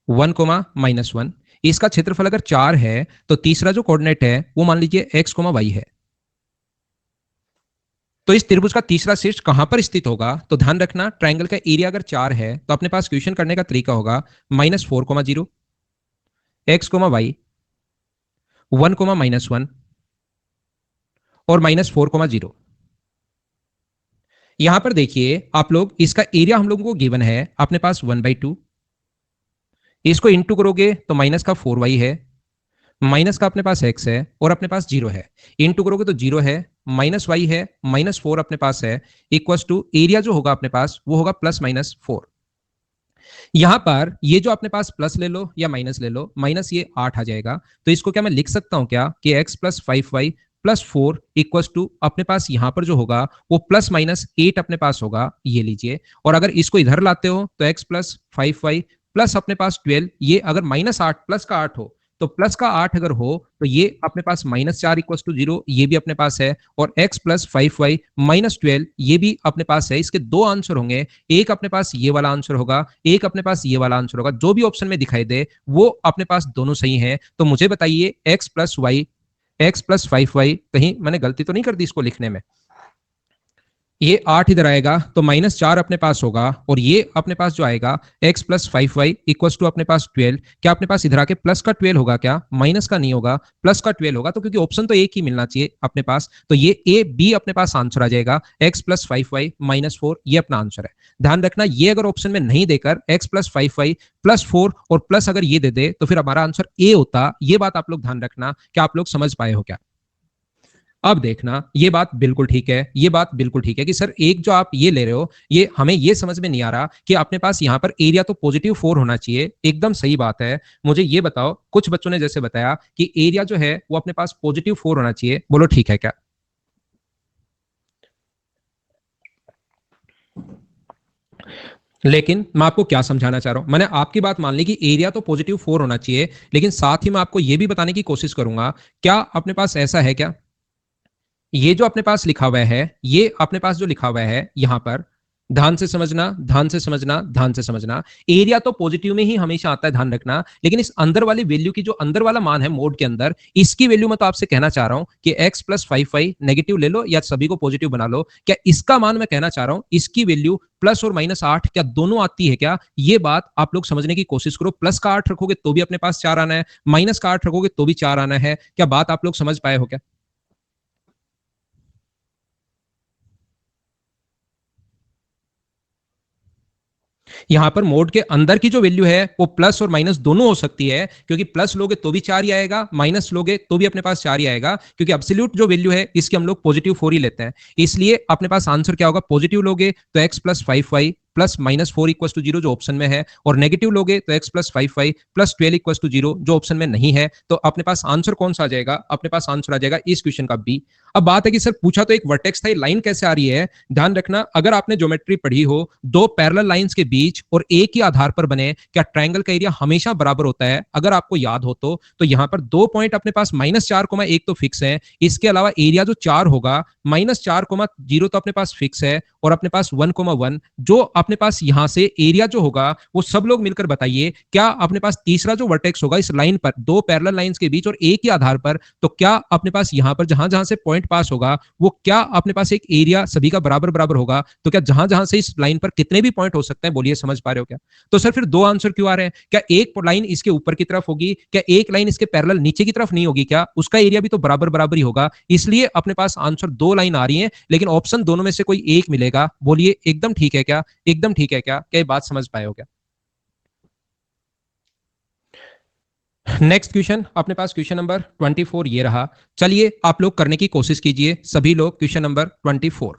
1,-1, इसका क्षेत्रफल अगर 4 है तो तीसरा जो कोऑर्डिनेट है वो मान लीजिए x, y है। तो इस त्रिभुज का तीसरा शीर्ष कहां पर स्थित होगा? तो ध्यान रखना, ट्रायंगल का एरिया अगर 4 है तो अपने पास क्वेश्चन करने का तरीका होगा -4,0, x, y, 1,-1 और -4,0। यहां पर देखिए आप लोग, इसका एरिया हम लोगों को गिवन है अपने पास 1/2। इसको इंटू करोगे तो माइनस का 4y है, माइनस का अपने पास x है और अपने पास 0 है। इंटू करोगे तो 0 है, -y है, -4 अपने पास है, इक्वल्स टू एरिया जो होगा अपने पास वो होगा +-4। यहां पर ये जो अपने पास प्लस ले लो या माइनस ले लो, माइनस ये 8 आ जाएगा। तो इसको क्या मैं लिख सकता हूं क्या कि x + 5y + 4 इक्वल्स टू अपने पास यहां पर जो होगा वो +-8 अपने पास होगा, ये लीजिए। और अगर इसको इधर लाते हो तो x + 5y प्लस अपने पास 12, ये अगर -8 प्लस का 8 हो तो प्लस का 8 अगर हो तो ये अपने पास -4 इक्वल्स टू 0, ये भी अपने पास है। और x + 5y - 12 ये भी अपने पास है। इसके दो आंसर होंगे, एक अपने पास ये वाला आंसर होगा, एक अपने पास ये वाला आंसर होगा। जो भी ऑप्शन में दिखाई दे वो अपने पास दोनों सही हैं। तो मुझे बताइए x + 5y, कहीं मैंने गलती तो नहीं कर दी इसको लिखने में? ये 8 इधर आएगा तो -4 अपने पास होगा, और ये अपने पास जो आएगा x + 5y इक्वल्स टू अपने पास 12। क्या अपने पास इधर आके प्लस का 12 होगा क्या? माइनस का नहीं होगा, प्लस का 12 होगा। तो क्योंकि ऑप्शन तो एक ही मिलना चाहिए अपने पास, तो ये ए बी अपने पास आंसर आ जाएगा, x + 5y - 4, ये अपना आंसर है। ध्यान रखना, ये अगर ऑप्शन में नहीं देकर x + 5y + 4 और प्लस अगर ये दे दे तो फिर हमारा आंसर ए होता। ये बात आप लोग ध्यान रखना। क्या आप लोग समझ पाए हो क्या? अब देखना, ये बात बिल्कुल ठीक है, ये बात बिल्कुल ठीक है कि सर एक जो आप ये ले रहे हो, ये हमें ये समझ में नहीं आ रहा कि अपने पास यहाँ पर एरिया तो +4 होना चाहिए। एकदम सही बात है। मुझे ये बताओ, कुछ बच्चों ने जैसे बताया कि एरिया जो है वो अपने पास +4 होना चाहिए, बोलो ठीक है क्या? लेकिन मैं आपको क्या समझाना चाह रहा हूं, मैंने आपकी बात मान ली कि एरिया तो +4 होना चाहिए, लेकिन साथ ही मैं आपको यह भी बताने की कोशिश करूंगा, क्या अपने पास ऐसा है क्या? ये जो अपने पास लिखा हुआ है, ये अपने पास जो लिखा हुआ है यहां पर, ध्यान से समझना, ध्यान से समझना, ध्यान से समझना। एरिया तो पॉजिटिव में ही हमेशा आता है, ध्यान रखना। लेकिन इस अंदर वाली वैल्यू की, जो अंदर वाला मान है मोड के अंदर, इसकी वैल्यू मैं तो आपसे कहना चाह रहा हूं कि x + 5y नेगेटिव ले लो या सभी को पॉजिटिव बना लो। क्या इसका मान मैं कहना चाह रहा हूं, इसकी वैल्यू प्लस और -8 क्या दोनों आती है क्या? ये बात आप लोग समझने की कोशिश करो। प्लस का 8 रखोगे तो भी अपने पास 4 आना है, माइनस का 8 रखोगे तो भी 4 आना है। क्या बात आप लोग समझ पाए हो क्या? यहां पर मोड के अंदर की जो वैल्यू है वो प्लस और माइनस दोनों हो सकती है, क्योंकि प्लस लोगे तो भी 4 ही आएगा, माइनस लोगे तो भी अपने पास 4 ही आएगा, क्योंकि एब्सोल्यूट जो वैल्यू है इसकी हम लोग +4 ही लेते हैं। इसलिए अपने पास आंसर क्या होगा? पॉजिटिव लोगे तो x + 5y +-4 इक्वल्स टू 0 जो ऑप्शन में है, और नेगेटिव लोगे तो x + 5y +12 इक्वल्स टू 0 जो ऑप्शन में नहीं है। तो अपने पास आंसर कौन सा आ जाएगा? अपने पास आंसर आ जाएगा इस क्वेश्चन का बी। अब बात है कि सर पूछा तो एक वर्टेक्स था, ये लाइन कैसे आ रही है? ध्यान रखना, अगर आपने ज्योमेट्री पढ़ी हो, दो पैरेलल लाइंस के बीच और एक ही आधार पर बने क्या ट्रायंगल का एरिया हमेशा बराबर होता है? अगर आपको याद हो तो यहाँ पर दो पॉइंट अपने पास -4,1 तो फिक्स है, इसके अलावा एरिया जो 4 होगा, -4,0 तो अपने पास फिक्स है, और अपने पास 1,1 जो अपने पास यहां से एरिया जो होगा वो सब लोग मिलकर बताइए, क्या अपने पास तीसरा जो वर्टेक्स होगा इस लाइन पर, दो पैरेलल लाइंस के बीच और एक ही आधार पर, तो क्या अपने पास यहां पर जहां जहां से पॉइंट पास होगा वो क्या अपने पास एक एरिया सभी का बराबर बराबर होगा? तो क्या जहां जहां से इस लाइन पर कितने भी पॉइंट हो सकते हैं, बोलिए समझ पा रहे हो क्या? तो सर फिर दो आंसर क्यों आ रहे हैं? क्या एक लाइन इसके ऊपर की तरफ होगी, क्या एक लाइन इसके पैरेलल नीचे की तरफ नहीं होगी क्या? उसका एरिया भी तो बराबर बराबर ही होगा। इसलिए अपने पास आंसर दो लाइन आ रही है, लेकिन ऑप्शन दोनों में से कोई एक मिलेगा। बोलिए एकदम ठीक है क्या? एकदम ठीक है क्या? क्या ये बात समझ पाए हो क्या? नेक्स्ट क्वेश्चन अपने पास क्वेश्चन नंबर 24 ये रहा। चलिए आप लोग करने की कोशिश कीजिए, सभी लोग क्वेश्चन नंबर 24।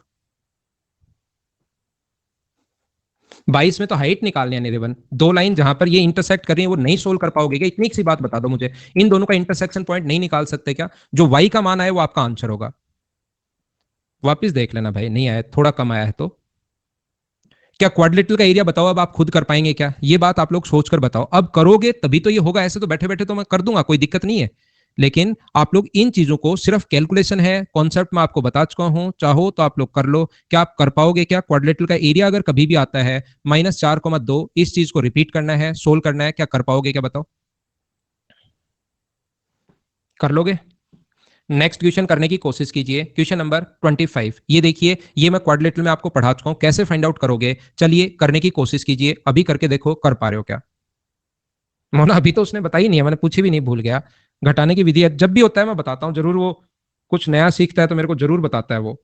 22 में तो हाइट निकालनी है निरिवन, दो लाइन जहां पर ये इंटरसेक्ट कर रही है वो नहीं सोल्व कर पाओगे क्या? इतनी सी बात बता दो मुझे, इन दोनों का इंटरसेक्शन पॉइंट नहीं निकाल सकते क्या? जो वाई का मान आए वो आपका आंसर होगा। वापिस देख लेना भाई, नहीं आया, थोड़ा कम आया है तो। क्या क्वाड्रिलेटरल का एरिया बताओ, अब आप खुद कर पाएंगे क्या? ये बात आप लोग सोच कर बताओ, अब करोगे तभी तो ये होगा, ऐसे तो बैठे बैठे तो मैं कर दूंगा, कोई दिक्कत नहीं है। लेकिन आप लोग इन चीजों को, सिर्फ कैलकुलेशन है, कॉन्सेप्ट में आपको बता चुका हूं, चाहो तो आप लोग कर लो। क्या आप कर पाओगे क्या? क्वाड्रिलेटरल का एरिया अगर कभी भी आता है -4,2, इस चीज को रिपीट करना है, सोल्व करना है, क्या कर पाओगे क्या बताओ? कर लोगे? नेक्स्ट क्वेश्चन करने की कोशिश कीजिए, क्वेश्चन नंबर 25। ये देखिए, ये मैं क्वाड्रिलेटरल में आपको पढ़ा चुका हूं, कैसे फाइंड आउट करोगे, चलिए करने की कोशिश कीजिए, अभी करके देखो कर पा रहे हो क्या। मोना अभी तो उसने बताई नहीं है, मैंने पूछी भी नहीं, भूल गया। घटाने की विधि है, जब भी होता है मैं बताता हूँ जरूर, वो कुछ नया सीखता है तो मेरे को जरूर बताता है वो।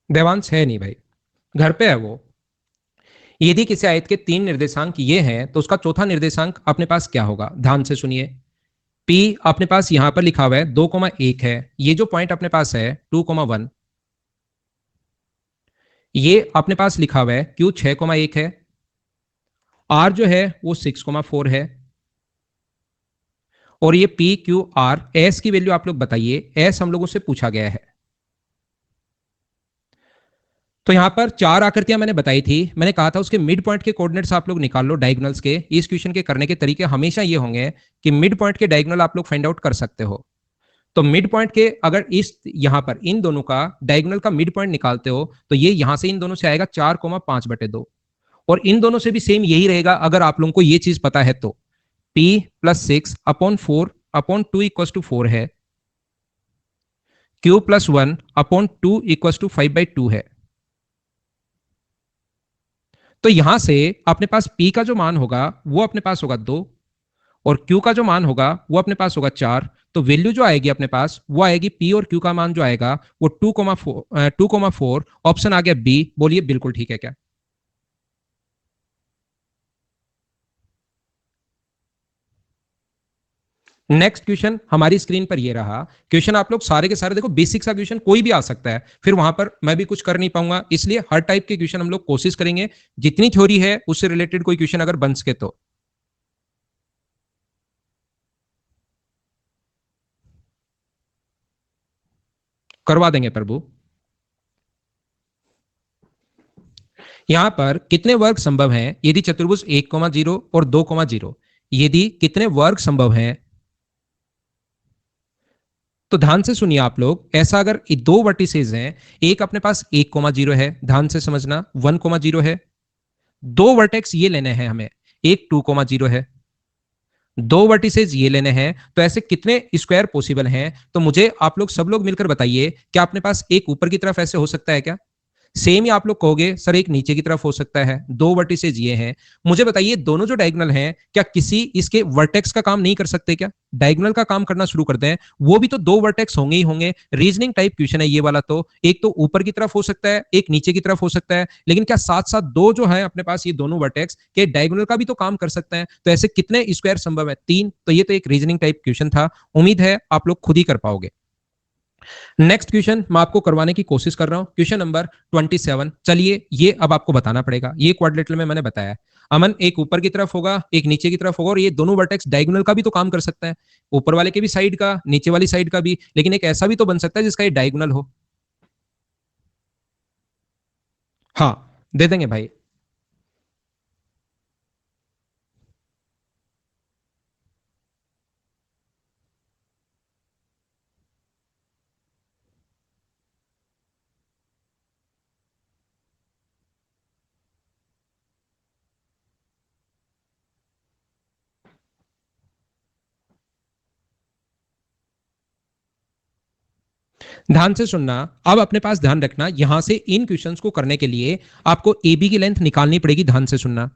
देवांश है नहीं भाई, घर पे है वो। यदि किसी आयत के तीन निर्देशांक ये हैं तो उसका चौथा निर्देशांक अपने पास क्या होगा? ध्यान से सुनिए। पी अपने पास यहां पर लिखा हुआ है 2,1 है, ये जो पॉइंट अपने पास है 2,1, ये अपने पास लिखा हुआ है क्यू 6,1 है, आर जो है वो 6,4 है, और ये पी क्यू आर, एस की वैल्यू आप लोग बताइए, एस हम लोगों से पूछा गया है। तो यहां पर चार आकृतियां मैंने बताई थी, मैंने कहा था उसके मिड पॉइंट के कोऑर्डिनेट्स आप लोग निकाल लो डायगोनल्स के। इस क्वेश्चन के करने के तरीके हमेशा ये होंगे कि मिड पॉइंट के डायगोनल आप लोग फाइंड आउट कर सकते हो। तो मिड पॉइंट के अगर इस यहां पर इन दोनों का डायगोनल का मिड पॉइंट निकालते हो तो ये यहां से इन दोनों से आएगा 4,5/2, और इन दोनों से भी सेम यही रहेगा अगर आप लोगों को ये चीज पता है तो। P +6/4/2 = 4 है, Q+1/2 = 5/2 है। तो यहां से अपने पास P का जो मान होगा वो अपने पास होगा 2, और Q का जो मान होगा वो अपने पास होगा 4। तो वैल्यू जो आएगी अपने पास वो आएगी, P और Q का मान जो आएगा वो 2,4। ऑप्शन आ गया बी, बोलिए बिल्कुल ठीक है क्या? नेक्स्ट क्वेश्चन हमारी स्क्रीन पर ये रहा। क्वेश्चन आप लोग सारे के सारे देखो, बेसिक सा क्वेश्चन कोई भी आ सकता है, फिर वहां पर मैं भी कुछ कर नहीं पाऊंगा, इसलिए हर टाइप के क्वेश्चन हम लोग कोशिश करेंगे, जितनी थ्योरी है उससे रिलेटेड कोई क्वेश्चन अगर बन सके तो करवा देंगे प्रभु। यहां पर कितने वर्ग संभव हैं यदि चतुर्भुज 1,0 और 2,0, यदि कितने वर्ग संभव हैं? तो ध्यान से सुनिए आप लोग, ऐसा अगर दो वर्टिसेज हैं, एक अपने पास 1,0 है, ध्यान से समझना, 1,0 है, दो वर्टेक्स ये लेने हैं हमें, एक 2,0 है, दो वर्टिसेज ये लेने हैं, तो ऐसे कितने स्क्वायर पॉसिबल हैं? तो मुझे आप लोग सब लोग मिलकर बताइए, क्या अपने पास एक ऊपर की तरफ ऐसे हो सकता है क्या? सेम ही आप लोग कहोगे सर एक नीचे की तरफ हो सकता है, दो वर्टिसेज ये हैं। मुझे बताइए दोनों जो डायगोनल हैं क्या किसी इसके वर्टेक्स का काम नहीं कर सकते क्या? डायगोनल का काम करना शुरू कर दें, वो भी तो दो वर्टेक्स होंगे ही होंगे। रीजनिंग टाइप क्वेश्चन है ये वाला, तो एक तो ऊपर की तरफ हो सकता है, एक नीचे की तरफ हो सकता है, लेकिन क्या साथ साथ दो जो है अपने पास ये दोनों वर्टेक्स के डायगोनल का भी तो काम कर सकते हैं? तो ऐसे कितने स्क्वायर संभव है? तीन। तो ये तो एक रीजनिंग टाइप क्वेश्चन था, उम्मीद है आप लोग खुद ही कर पाओगे। नेक्स्ट क्वेश्चन मैं आपको करवाने की कोशिश कर रहा हूं, क्वेश्चन नंबर 27। चलिए ये अब आपको बताना पड़ेगा, ये क्वाड्रिलेटरल में मैंने बताया, अमन एक ऊपर की तरफ होगा एक नीचे की तरफ होगा, और ये दोनों वर्टेक्स डायगोनल का भी तो काम कर सकता है, ऊपर वाले के भी साइड का, नीचे वाली साइड का भी, लेकिन एक ऐसा भी तो बन सकता है जिसका ये डायगोनल हो। हाँ, दे देंगे भाई। ध्यान से सुनना, अब अपने पास ध्यान रखना, यहां से इन क्वेश्चंस को करने के लिए आपको ए बी की लेंथ निकालनी पड़ेगी, ध्यान से सुनना।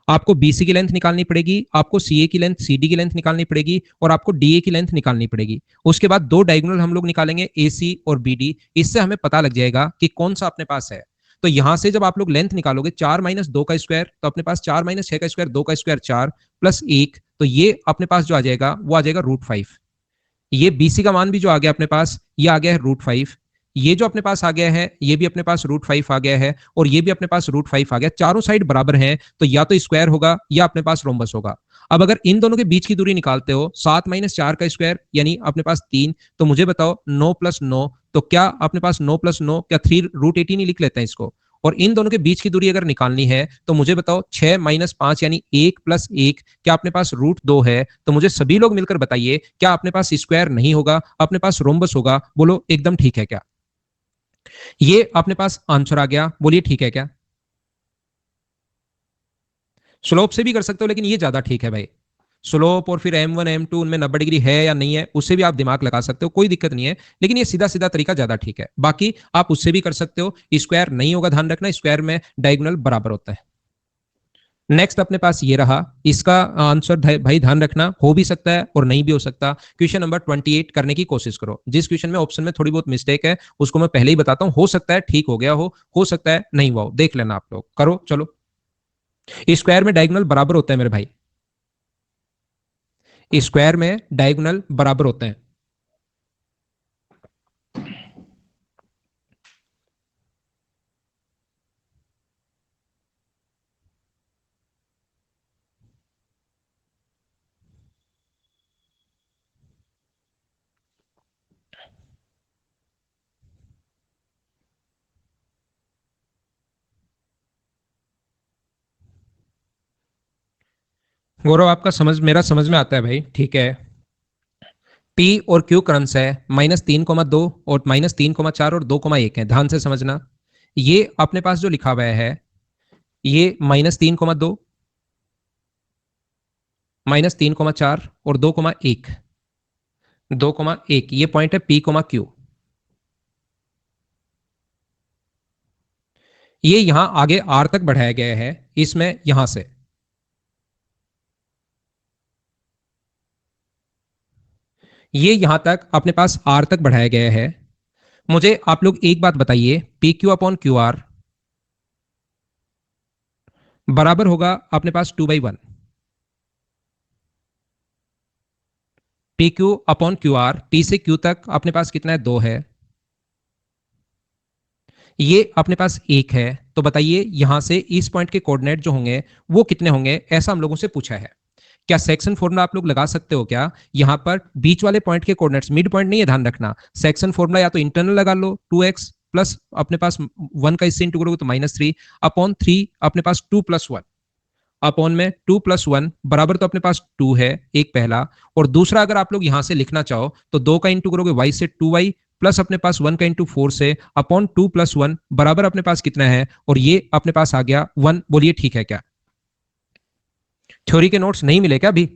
आपको बीसी की लेंथ निकालनी पड़ेगी, आपको सीए की लेंथ, सीडी की लेंथ निकालनी पड़ेगी और आपको डीए की लेंथ निकालनी पड़ेगी। उसके बाद दो डायगोनल हम लोग निकालेंगे एसी और बीडी, इससे हमें पता लग जाएगा कि कौन सा अपने पास है। तो यहां से जब आप लोग लेंथ निकालोगे 4 - 2 का स्क्वायर, तो अपने पास 4 - 6 का स्क्वायर, 2 का स्क्वायर 4 प्लस 1, तो ये अपने पास जो आ जाएगा वो आ जाएगा √5। ये बीसी का मान भी जो आ गया अपने पास, ये आ गया है √5। ये जो अपने पास आ गया है ये भी अपने पास √5 आ गया है और ये भी अपने पास √5 आ गया। चारों साइड बराबर हैं तो या तो स्क्वायर होगा या अपने पास रोम्बस होगा। अब अगर इन दोनों के बीच की दूरी निकालते हो 7 - 4 का स्क्वायर यानी अपने पास 3, तो मुझे बताओ 9 + 9, तो क्या अपने पास 9 + 9 क्या 3 √18 ही लिख लेते हैं इसको। और इन दोनों के बीच की दूरी अगर निकालनी है तो मुझे बताओ 6 - 5 यानी 1 + 1, क्या अपने पास √2 है। तो मुझे सभी लोग मिलकर बताइए क्या अपने पास स्क्वायर नहीं होगा, अपने पास रोम्बस होगा। बोलो एकदम ठीक है क्या। ये अपने पास आंसर आ गया, बोलिए ठीक है क्या। स्लोप से भी कर सकते हो लेकिन ये ज्यादा ठीक है भाई। स्लोप और फिर M1 M2 उनमें 90 डिग्री है या नहीं है उससे भी आप दिमाग लगा सकते हो, कोई दिक्कत नहीं है, लेकिन ये सीधा सीधा तरीका ज्यादा ठीक है। बाकी आप उससे भी कर सकते हो। स्क्वायर नहीं होगा, ध्यान रखना, स्क्वायर में डायगोनल बराबर होता है। नेक्स्ट अपने पास ये रहा, इसका आंसर भाई ध्यान रखना हो भी सकता है और नहीं भी हो सकता। क्वेश्चन नंबर 28 करने की कोशिश करो। जिस क्वेश्चन में ऑप्शन में थोड़ी बहुत मिस्टेक है उसको मैं पहले ही बताता हूं, हो सकता है ठीक हो गया हो सकता है नहीं हुआ हो, देख लेना आप लोग। करो चलो। स्क्वायर में डायगोनल बराबर होता है मेरे भाई, स्क्वायर में डायगोनल बराबर होते हैं। गौरव आपका समझ, मेरा समझ में आता है भाई, ठीक है। पी और क्यू क्रम्स है -3,2 और -3,4 और 2,1 है, ध्यान से समझना। ये अपने पास जो लिखा हुआ है ये -3,2 -3,4 और 2,1, 2,1 ये पॉइंट है पी कोमा क्यू। ये यहां आगे आर तक बढ़ाया गया है, इसमें यहां से ये यहां तक अपने पास आर तक बढ़ाया गया है। मुझे आप लोग एक बात बताइए, P Q upon Q R बराबर होगा अपने पास 2/1। P Q upon Q R, P से क्यू तक अपने पास कितना है, 2 है। ये अपने पास 1 है। तो बताइए यहां से इस पॉइंट के कोऑर्डिनेट जो होंगे वो कितने होंगे, ऐसा हम लोगों से पूछा है। क्या सेक्शन फॉर्मूला आप लोग लगा सकते हो क्या। यहां पर बीच वाले पॉइंट के कोऑर्डिनेट्स मिड पॉइंट नहीं है, ध्यान रखना। सेक्शन फॉर्मूला या तो इंटरनल लगा लो 2x प्लस अपने पास 1 का इससे इंटू करोगे तो -3 अपॉन 3 अपने पास 2 + 1 अपॉन में 2 + 1 बराबर, तो अपने पास 2 है एक पहला। और दूसरा अगर आप लोग यहां से लिखना चाहो तो 2 का इंटू करोगे y से 2y प्लस अपने पास 1 का इंटू 4 से अपॉन 2 + 1 बराबर अपने पास कितना है, और ये अपने पास आ गया 1। बोलिए ठीक है क्या। थ्योरी के नोट्स नहीं मिले क्या अभी।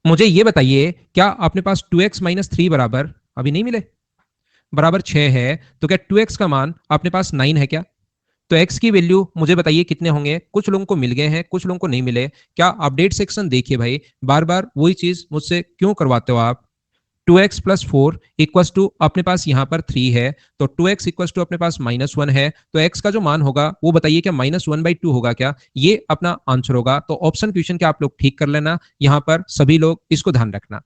मुझे ये बताइए क्या अपने पास 2x - 3 बराबर अभी नहीं मिले, बराबर 6 है। तो क्या 2x का मान अपने पास 9 है क्या। तो x की वैल्यू मुझे बताइए कितने होंगे। कुछ लोगों को मिल गए हैं, कुछ लोगों को नहीं मिले। क्या अपडेट सेक्शन देखिए भाई, बार बार वही चीज मुझसे क्यों करवाते हो आप। 2x + 4 इक्वस टू अपने पास यहाँ पर 3 है, तो 2x इक्वस टू अपने पास -1 है। तो x का जो मान होगा वो बताइए क्या -1/2 होगा क्या, ये अपना आंसर होगा। तो ऑप्शन क्वेश्चन के आप लोग ठीक कर लेना, यहाँ पर सभी लोग इसको ध्यान रखना।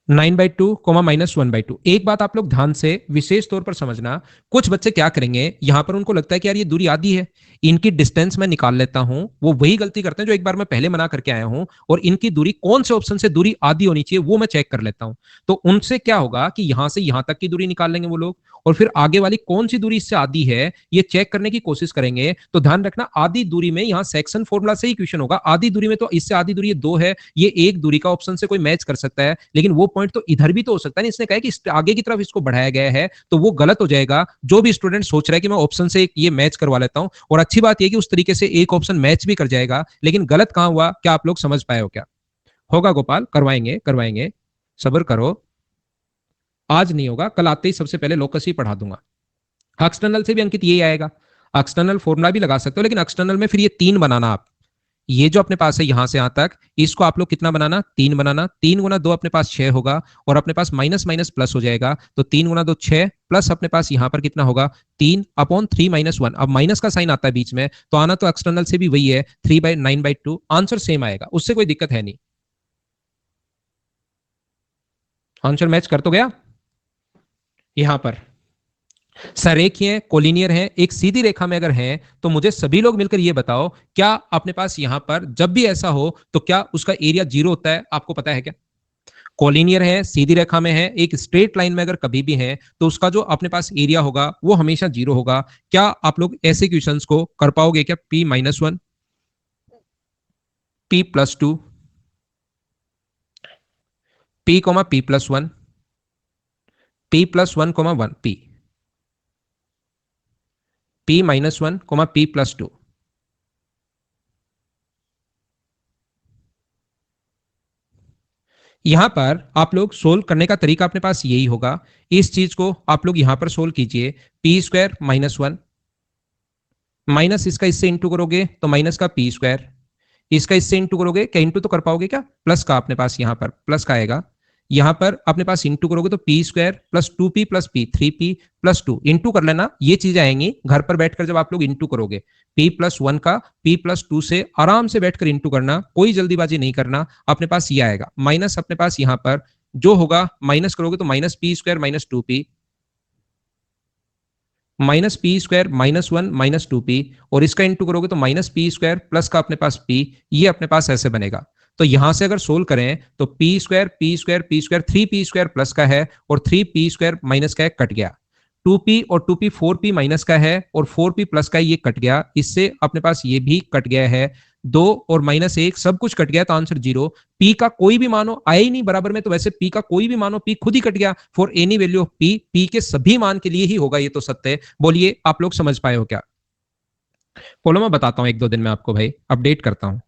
9/2 -1/2। एक बात आप लोग ध्यान से विशेष तौर पर समझना, कुछ बच्चे क्या करेंगे, यहां पर उनको लगता है कि यार ये दूरी आधी है, इनकी डिस्टेंस मैं निकाल लेता हूं। वो वही गलती करते हैं जो एक बार मैं पहले मना करके आया हूं, और इनकी दूरी कौन से ऑप्शन से दूरी आधी होनी चाहिए वो मैं चेक कर लेता हूं। तो उनसे क्या होगा कि यहां से यहां तक की दूरी निकाल लेंगे वो लोग, और फिर आगे वाली कौन सी दूरी इससे आधी है ये चेक करने की कोशिश करेंगे। तो ध्यान रखना आधी दूरी में यहाँ सेक्शन फॉर्मूला से ही क्वेश्चन होगा। आधी दूरी में तो इससे आधी दूरी 2 है, ये एक दूरी का ऑप्शन से कोई मैच कर सकता है, लेकिन वो पॉइंट तो इधर भी तो हो सकता है। इसने कहा कि आगे की तरफ इसको बढ़ाया गया है, तो वो गलत हो जाएगा। जो भी स्टूडेंट सोच रहा है कि मैं ऑप्शन से ये मैच करवा लेता हूं, और अच्छी बात यह कि उस तरीके से एक ऑप्शन मैच भी कर जाएगा, लेकिन गलत कहां हुआ, क्या आप लोग समझ पाए हो क्या। होगा गोपाल, करवाएंगे करवाएंगे, सब्र करो। आज नहीं होगा, कल आते ही सबसे पहले लोकस ही पढ़ा दूंगा। एक्सटर्नल से भी अंकित यही आएगा, एक्सटर्नल फॉर्मूला भी लगा सकते हो, लेकिन एक्सटर्नल में फिर ये 3 बनाना आप, ये जो अपने पास है यहां से यहां तक, इसको आप लोग कितना बनाना, 3 बनाना। 3 गुना 2 अपने पास 6 होगा, और अपने पास माइनस माइनस प्लस हो जाएगा, तो 3 गुना 2 6, प्लस अपने पास यहां पर कितना होगा, 3/3 - 1। अब माइनस का साइन आता है बीच में, तो आना तो एक्सटर्नल से भी वही है, 3/9/2। आंसर सेम आएगा, उससे कोई दिक्कत है नहीं। आंसर मैच कर तो गया। यहां पर सरेखीय कोलिनियर है, एक सीधी रेखा में अगर है, तो मुझे सभी लोग मिलकर ये बताओ, क्या अपने पास यहां पर जब भी ऐसा हो तो क्या उसका एरिया 0 होता है, आपको पता है क्या? कोलिनियर है, सीधी रेखा में है, एक स्ट्रेट लाइन में अगर कभी भी है, तो उसका जो अपने पास एरिया होगा वो हमेशा 0 होगा। क्या आप लोग ऐसे क्वेश्चंस को कर पाओगे क्या? P-1, P+2, P, P+1, P+1, 1, P-1, P+2। यहां पर आप लोग सोल्व करने का तरीका अपने पास यही होगा, इस चीज को आप लोग यहां पर सोल्व कीजिए। P² - 1, माइनस इसका इससे इंटू करोगे तो माइनस का P², इसका इससे इंटू करोगे, क्या इंटू तो कर पाओगे क्या, प्लस का अपने पास यहां पर प्लस का आएगा, यहां पर अपने पास इंटू करोगे तो P² + 2P + P 3P+2 into कर लेना, ये चीजें आएंगी घर पर बैठकर जब आप लोग इंटू करोगे। P+1 का P+2 से आराम से बैठकर इंटू करना, कोई जल्दीबाजी नहीं करना। अपने पास ये आएगा माइनस, अपने पास यहां पर जो होगा माइनस करोगे तो -P² - 2P, -P² -1 - 2P, और इसका इंटू करोगे तो -P² प्लस का अपने पास P, ये अपने पास ऐसे बनेगा। तो यहां से अगर सोल्व करें तो P² P² P² 3P² plus का है, और 3P² माइनस का है, कट गया। 2P और 2P 4P माइनस का है, और 4P प्लस का है, ये कट गया। इससे अपने पास ये भी कट गया है, 2 और -1 सब कुछ कट गया, तो आंसर 0। पी का कोई भी मानो आया ही नहीं बराबर में, तो वैसे पी का कोई भी मानो, पी खुद ही कट गया। For any value of P, P के सभी मान के लिए ही होगा, ये तो सत्य है। बोलिए आप लोग समझ पाए हो क्या? बोलो, मैं बताता हूं 1-2 दिन में आपको भाई, अपडेट करता हूं।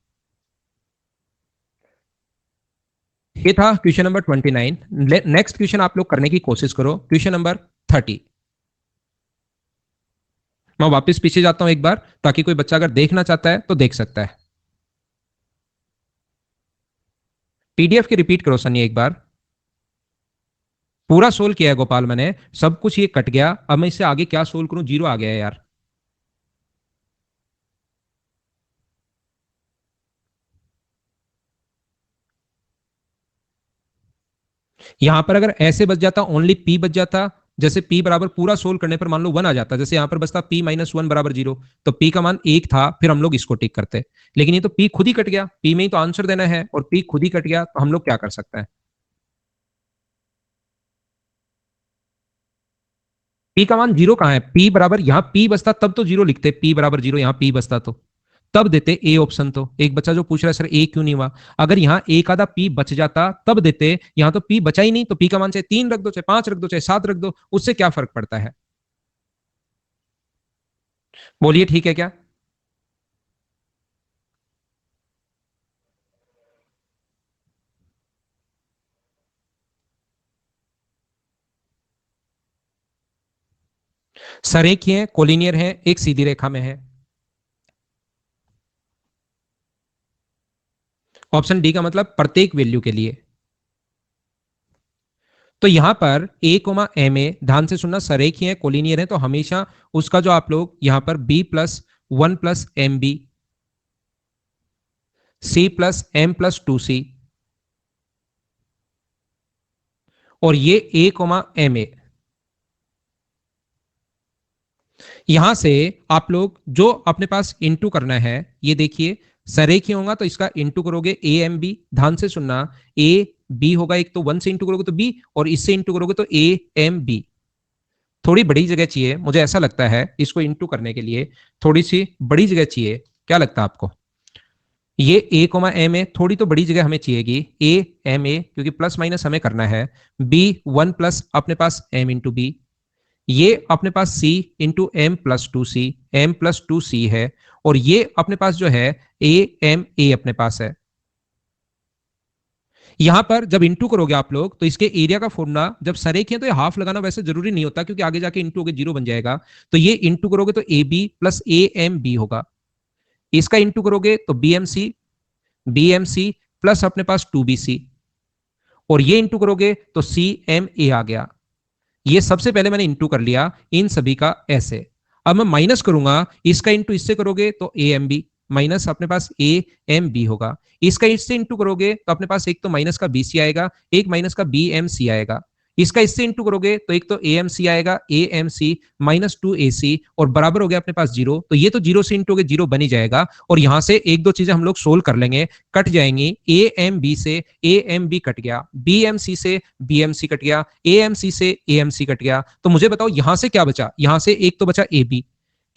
ये था क्वेश्चन नंबर 29। नेक्स्ट क्वेश्चन आप लोग करने की कोशिश करो, क्वेश्चन नंबर 30। मैं वापस पीछे जाता हूं एक बार, ताकि कोई बच्चा अगर देखना चाहता है तो देख सकता है। पीडीएफ की रिपीट करो सनी एक बार। पूरा सोल्व किया है गोपाल मैंने, सब कुछ ये कट गया। अब मैं इससे आगे क्या सोल्व करूं, 0 आ गया है यार। यहां पर अगर ऐसे बच जाता, ओनली पी बच जाता, जैसे पी बराबर पूरा सोल्व करने पर मान लो 1 आ जाता, जैसे यहां पर बचता P-1 बराबर 0, तो पी का मान 1 था, फिर हम लोग इसको टिक करते। लेकिन ये तो पी खुद ही कट गया, पी में ही तो आंसर देना है, और पी खुद ही कट गया, तो हम लोग क्या कर सकते हैं? पी का मान 0 कहां है? पी बराबर यहां पी बचता तब तो 0 लिखते, पी बराबर 0 यहां पी बचता तो तब देते ए ऑप्शन। तो एक बच्चा जो पूछ रहा है सर ए क्यों नहीं हुआ, अगर यहाँ एक आधा पी बच जाता तब देते, यहाँ तो पी बचा ही नहीं, तो पी का मान चाहे 3 रख दो, चाहे 5 रख दो, चाहे 7 रख दो, उससे क्या फर्क पड़ता है? बोलिए ठीक है क्या? सरेखीय कोलिनियर है, एक सीधी रेखा में है। ऑप्शन डी का मतलब प्रत्येक वैल्यू के लिए। तो यहां पर A, ध्यान से सुनना, सरेखीय है कोलिनियर है, तो हमेशा उसका जो आप लोग यहां पर B+1 + MB, C+M+2C, और ये A, यहां से आप लोग जो अपने पास इंटू करना है, ये देखिए सरेखीय होगा तो इसका इंटू करोगे AMB। ध्यान से सुनना, AB होगा एक, तो 1 से इंटू करोगे तो B, और इससे इंटू करोगे तो AMB। थोड़ी बड़ी जगह चाहिए, मुझे ऐसा लगता है इसको इंटू करने के लिए थोड़ी सी बड़ी जगह चाहिए। क्या लगता है आपको? ये A, M है, थोड़ी तो बड़ी जगह हमें चाहिएगी, A, M, A, क्योंकि प्लस माइनस हमें करना है। B1+ अपने पास M × B, ये अपने पास C × M+2C, M+2C है, और ये अपने पास जो है AMA अपने पास है। यहां पर जब इंटू करोगे आप लोग तो इसके एरिया का फॉर्मूला जब सरेख है तो ये हाफ लगाना वैसे जरूरी नहीं होता, क्योंकि आगे जाके इंटू होकर जीरो बन जाएगा। तो ये इंटू करोगे तो A B plus A M B होगा, इसका इंटू करोगे तो बी एम सी प्लस अपने पास टू बी सी, और ये इंटू करोगे तो सी एम ए आ गया। ये सबसे पहले मैंने इंटू कर लिया इन सभी का ऐसे। अब मैं माइनस करूंगा, इसका इंटू इससे करोगे तो ए एम बी माइनस अपने पास ए एम बी होगा। इसका इससे इंटू करोगे तो अपने पास एक तो माइनस का बी सी आएगा, एक माइनस का बी एम सी आएगा। इसका इससे इंटू करोगे तो एक तो ए एम सी आएगा, A M C minus two A C, और बराबर हो गया अपने पास जीरो। तो ये तो जीरो से इंटू हो गया, जीरो बन ही जाएगा। और यहां से एक दो चीजें हम लोग सोल्व कर लेंगे, कट जाएंगी। ए एम बी से ए एम बी कट गया, बी एम सी से बी एम सी कट गया, ए एम सी से ए एम सी कट गया। तो मुझे बताओ यहां से क्या बचा? यहां से एक तो बचा ए बी।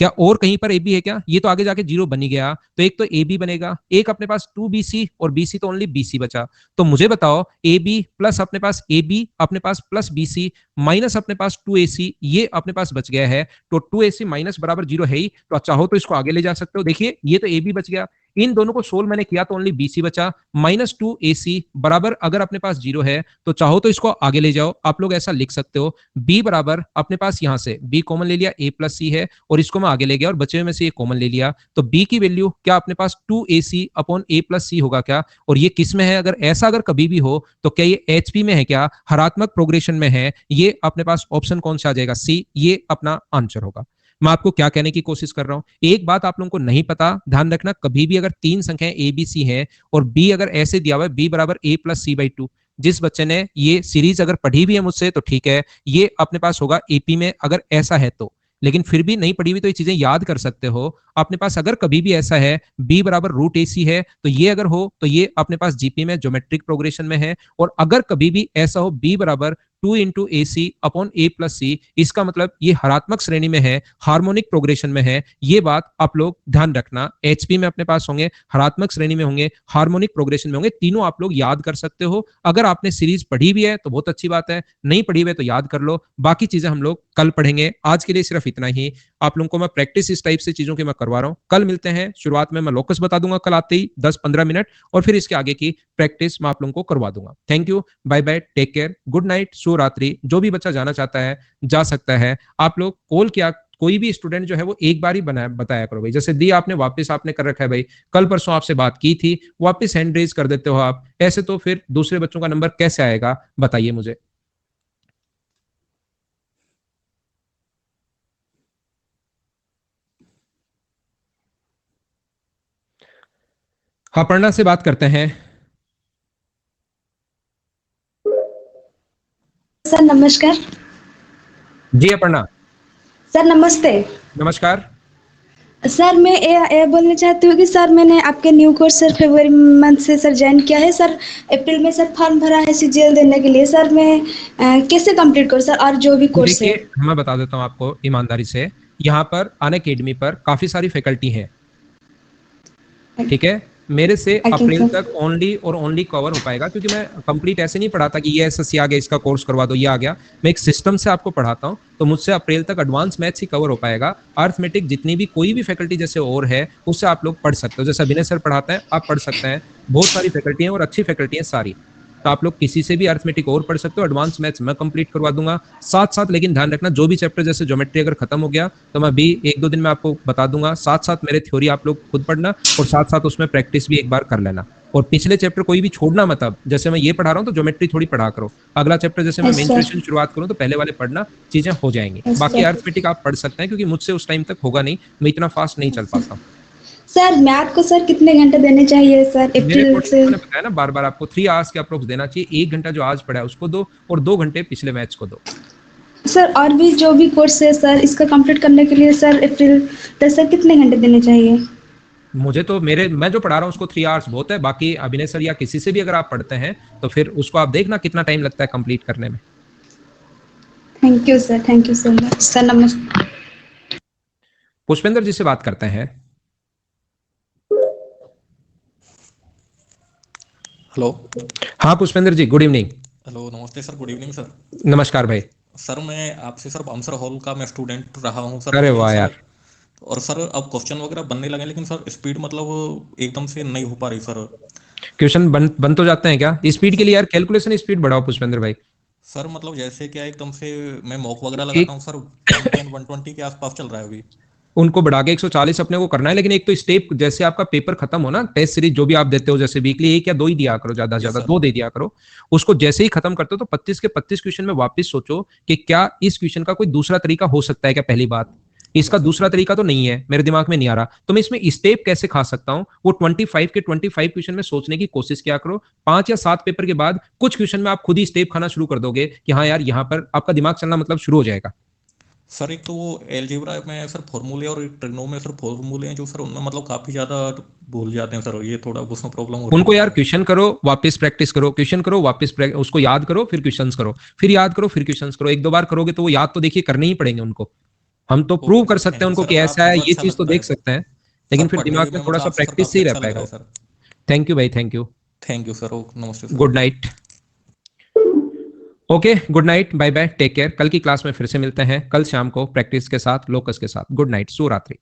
क्या और कहीं पर ए बी है क्या? ये तो आगे जाके जीरो बन ही गया, तो एक तो ए बी बनेगा, एक अपने पास टू बी सी, और बी सी तो ओनली बी सी बचा। तो मुझे बताओ ए बी प्लस अपने पास ए बी अपने पास प्लस बी सी माइनस अपने पास टू ए सी, ये अपने पास बच गया है। तो टू ए सी माइनस बराबर जीरो है ही, तो चाहो तो इसको आगे ले जा सकते हो। देखिए ये तो ए बी बच गया, इन दोनों को सोल्व मैंने किया तो ओनली बी सी बचा, माइनस टू ए सी बराबर अगर अपने पास जीरो है तो चाहो तो इसको आगे ले जाओ। आप लोग ऐसा लिख सकते हो, बी बराबर अपने पास यहां से बी कॉमन ले लिया, ए प्लस सी है, और इसको मैं आगे ले गया और बचे में से ये कॉमन ले लिया। तो बी की वैल्यू क्या अपने पास two A C upon A plus C होगा क्या? और ये किस में है? अगर ऐसा अगर कभी भी हो तो क्या ये एचपी में है क्या, हरात्मक प्रोग्रेशन में है? ये अपने पास ऑप्शन कौन सा आ जाएगा? सी, ये अपना आंसर होगा। मैं आपको क्या कहने की कोशिश कर रहा हूं, एक बात आप लोगों को नहीं पता, ध्यान रखना, कभी भी अगर तीन संख्याएं ए बी सी हैं और बी अगर ऐसे दिया हुआ है बी बराबर ए प्लस सी बाई टू, जिस बच्चे ने ये सीरीज अगर पढ़ी भी है मुझसे तो ठीक है, ये अपने पास होगा एपी में अगर ऐसा है तो। लेकिन फिर भी नहीं पढ़ी हुई तो ये चीजें याद कर सकते हो। अपने पास अगर कभी भी ऐसा है बी बराबर रूट ए सी है तो ये अगर हो तो ये अपने पास जीपी में ज्योमेट्रिक प्रोग्रेशन में है। और अगर कभी भी ऐसा हो बी बराबर two into A C upon A plus सी, इसका मतलब ये हरात्मक श्रेणी में है, हार्मोनिक प्रोग्रेशन में है। ये बात आप लोग ध्यान रखना, एचपी में अपने पास होंगे, हरात्मक श्रेणी में होंगे, हार्मोनिक प्रोग्रेशन में होंगे, तीनों आप लोग याद कर सकते हो। अगर आपने सीरीज पढ़ी भी है तो बहुत अच्छी बात है, नहीं पढ़ी हुई है तो याद कर लो। बाकी चीजें हम लोग कल पढ़ेंगे, आज के लिए सिर्फ इतना ही। आप लोगों को मैं प्रैक्टिस इस टाइप से चीजों की मैं करवा रहा हूँ। कल मिलते हैं, शुरुआत में मैं लोकस बता दूंगा कल आते ही 10-15 मिनट, और फिर इसके आगे की प्रैक्टिस मैं आप लोगों को करवा दूंगा। Thank you, bye bye, take care, good night, शुभ रात्रि। जो भी बच्चा जाना चाहता है जा सकता है। आप लोग कॉल किया, कोई भी स्टूडेंट जो है वो एक बार ही बताया करो भाई। जैसे दी आपने वापस आपने कर रखा है भाई, कल परसों आपसे बात की थी, वापस हैंड रेज कर देते हो आप, ऐसे तो फिर दूसरे बच्चों का नंबर कैसे आएगा बताइए मुझे। हाँ, पढ़ना से बात करते हैं। सर नमस्कार। जी अपर्णा। सर नमस्ते। नमस्कार। सर मैं ये बोलना चाहती हूँ कि सर मैंने आपके न्यू कोर्स सर फरवरी मंथ से सर ज्वाइन किया है सर। अप्रैल में सर फॉर्म भरा है सीजीएल देने के लिए सर। मैं कैसे कंप्लीट करूँ सर, और जो भी कोर्स है? देखिए मैं बता देता हूँ आपको ईमानदारी से, यहाँ पर अनअकैडमी पर काफी सारी फैकल्टी हैं, ठीक है। मेरे से अप्रैल सर। तक ओनली और ओनली कवर हो पाएगा, क्योंकि मैं कंप्लीट ऐसे नहीं पढ़ाता कि ये एसएससी आ गया इसका कोर्स करवा दो, ये आ गया। मैं एक सिस्टम से आपको पढ़ाता हूँ, तो मुझसे अप्रैल तक एडवांस मैथ्स ही कवर हो पाएगा। अर्थमेटिक जितनी भी कोई भी फैकल्टी जैसे और है उससे आप लोग पढ़ सकते हो। जैसे अभिनय सर पढ़ाते हैं आप पढ़ सकते हैं, बहुत सारी फैकल्टी है और अच्छी फैकल्टी है सारी। तो आप लोग किसी से भी अर्थमेटिक और पढ़ सकते हो, एडवांस मैथ्स मैं कंप्लीट करवा दूंगा साथ साथ। लेकिन ध्यान रखना, जो भी चैप्टर जैसे ज्योमेट्री अगर खत्म हो गया तो मैं भी एक दो दिन में आपको बता दूंगा, साथ साथ मेरे थ्योरी आप लोग खुद पढ़ना और साथ साथ उसमें प्रैक्टिस भी एक बार कर लेना। और पिछले चैप्टर कोई भी छोड़ना मत। अब जैसे मैं ये पढ़ा रहा हूँ तो ज्योमेट्री थोड़ी पढ़ा करो, अगला चैप्टर जैसे मैं मेंस्ट्रुएशन शुरुआत करूँ तो पहले वाले पढ़ना, चीजें हो जाएंगी। बाकी अर्थमेटिक आप पढ़ सकते हैं, क्योंकि मुझसे उस टाइम तक होगा नहीं, मैं इतना फास्ट नहीं चल पाता। सर मैथ को सर कितने घंटे देने चाहिए सर मेरे अप्रैल से? मैंने बताया ना बार बार, आपको 3 आवर्स के अप्रोक्स देना चाहिए। 1 घंटा जो आज पढ़ा है उसको दो, और 2 घंटे पिछले मैथ्स को दो। सर और भी जो भी कोर्स है सर, इसका कंप्लीट करने के लिए सर अप्रैल तक सर कितने घंटे देने चाहिए? मुझे तो मैं जो पढ़ा रहा हूँ उसको 3 आवर्स बहुत है। बाकी अभिनय सर या किसी से भी अगर आप पढ़ते हैं तो फिर उसको आप देखना कितना टाइम लगता है कंप्लीट करने में। Thank you sir, thank you so much sir. नमस्ते। पुष्पेंद्र जी से बात करते हैं। हेलो। हाँ पुष्पेंद्र जी, गुड इवनिंग। हेलो, नमस्ते सर, गुड इवनिंग सर। नमस्कार भाई। सर मैं आपसे सर बामसर हॉल का मैं स्टूडेंट रहा हूँ सर। अरे वाह यार। और सर अब क्वेश्चन वगैरह बनने लगे, लेकिन सर स्पीड मतलब एकदम से नहीं हो पा रही सर। क्वेश्चन बन तो जाते हैं क्या? स्पीड के लिए यार कैलकुलेशन स्पीड बढ़ाओ पुष्पेंद्र भाई। सर मतलब जैसे क्या एकदम से मैं मॉक वगैरह एक लगाता हूँ सर, 110 120 के आसपास चल रहा है अभी। उनको बढ़ा के 140 अपने को करना है, लेकिन एक तो स्टेप जैसे आपका पेपर खत्म हो ना, टेस्ट सीरीज जो भी आप देते हो, जैसे वीकली एक या दो ही दिया करो, ज्यादा से यस ज्यादा सर। 2 दे दिया करो। उसको जैसे ही खत्म करते हो तो 25 के 25 क्वेश्चन में वापस सोचो कि क्या इस क्वेश्चन का कोई दूसरा तरीका हो सकता है क्या, पहली बात। इसका यस सर। दूसरा तरीका तो नहीं है, मेरे दिमाग में नहीं आ रहा, तो मैं इसमें स्टेप कैसे खा सकता हूं, वो 25 के 25 क्वेश्चन में सोचने की कोशिश किया करो। 5 या 7 पेपर के बाद कुछ क्वेश्चन में आप खुद ही स्टेप खाना शुरू कर दोगे कि हाँ यार यहाँ पर आपका दिमाग चलना मतलब शुरू हो जाएगा। सर एक तो वो एलजेब्रा में सर फॉर्मूले और ट्रिग्नो में सर फॉर्मूले हैं जो सर उनमें मतलब काफी ज्यादा भूल जाते हैं सर, ये थोड़ा उसमें प्रॉब्लम होती उनको है यार मुझे। क्वेश्चन करो, वापस प्रैक्टिस करो, क्वेश्चन करो वापस उसको याद करो, फिर क्वेश्चंस करो, फिर याद करो, फिर क्वेश्चंस करो। एक दो बार करोगे तो वो याद तो देखिए करने ही पड़ेंगे उनको। हम तो प्रूव ओके कर सर, सकते हैं थैंक यू उनको सर, कि मतलब ऐसा आपसे है, सर ये अच्छा चीज तो लगता देख है सकते हैं, लेकिन सर, फिर पढ़ने दिमाग में में थोड़ा मतलब सा आपसे सर प्रैक्टिस से काफी ही रह अच्छा लग रहा पाएगा है वो। सर। थैंक यू भाई, thank you. Thank you sir, okay, नमस्ते sir. Good night. Okay, good night, bye bye, take care. कल की क्लास में फिर से मिलते हैं, कल शाम को प्रैक्टिस के साथ, लोकस के साथ। गुड नाइट, शुभ रात्रि।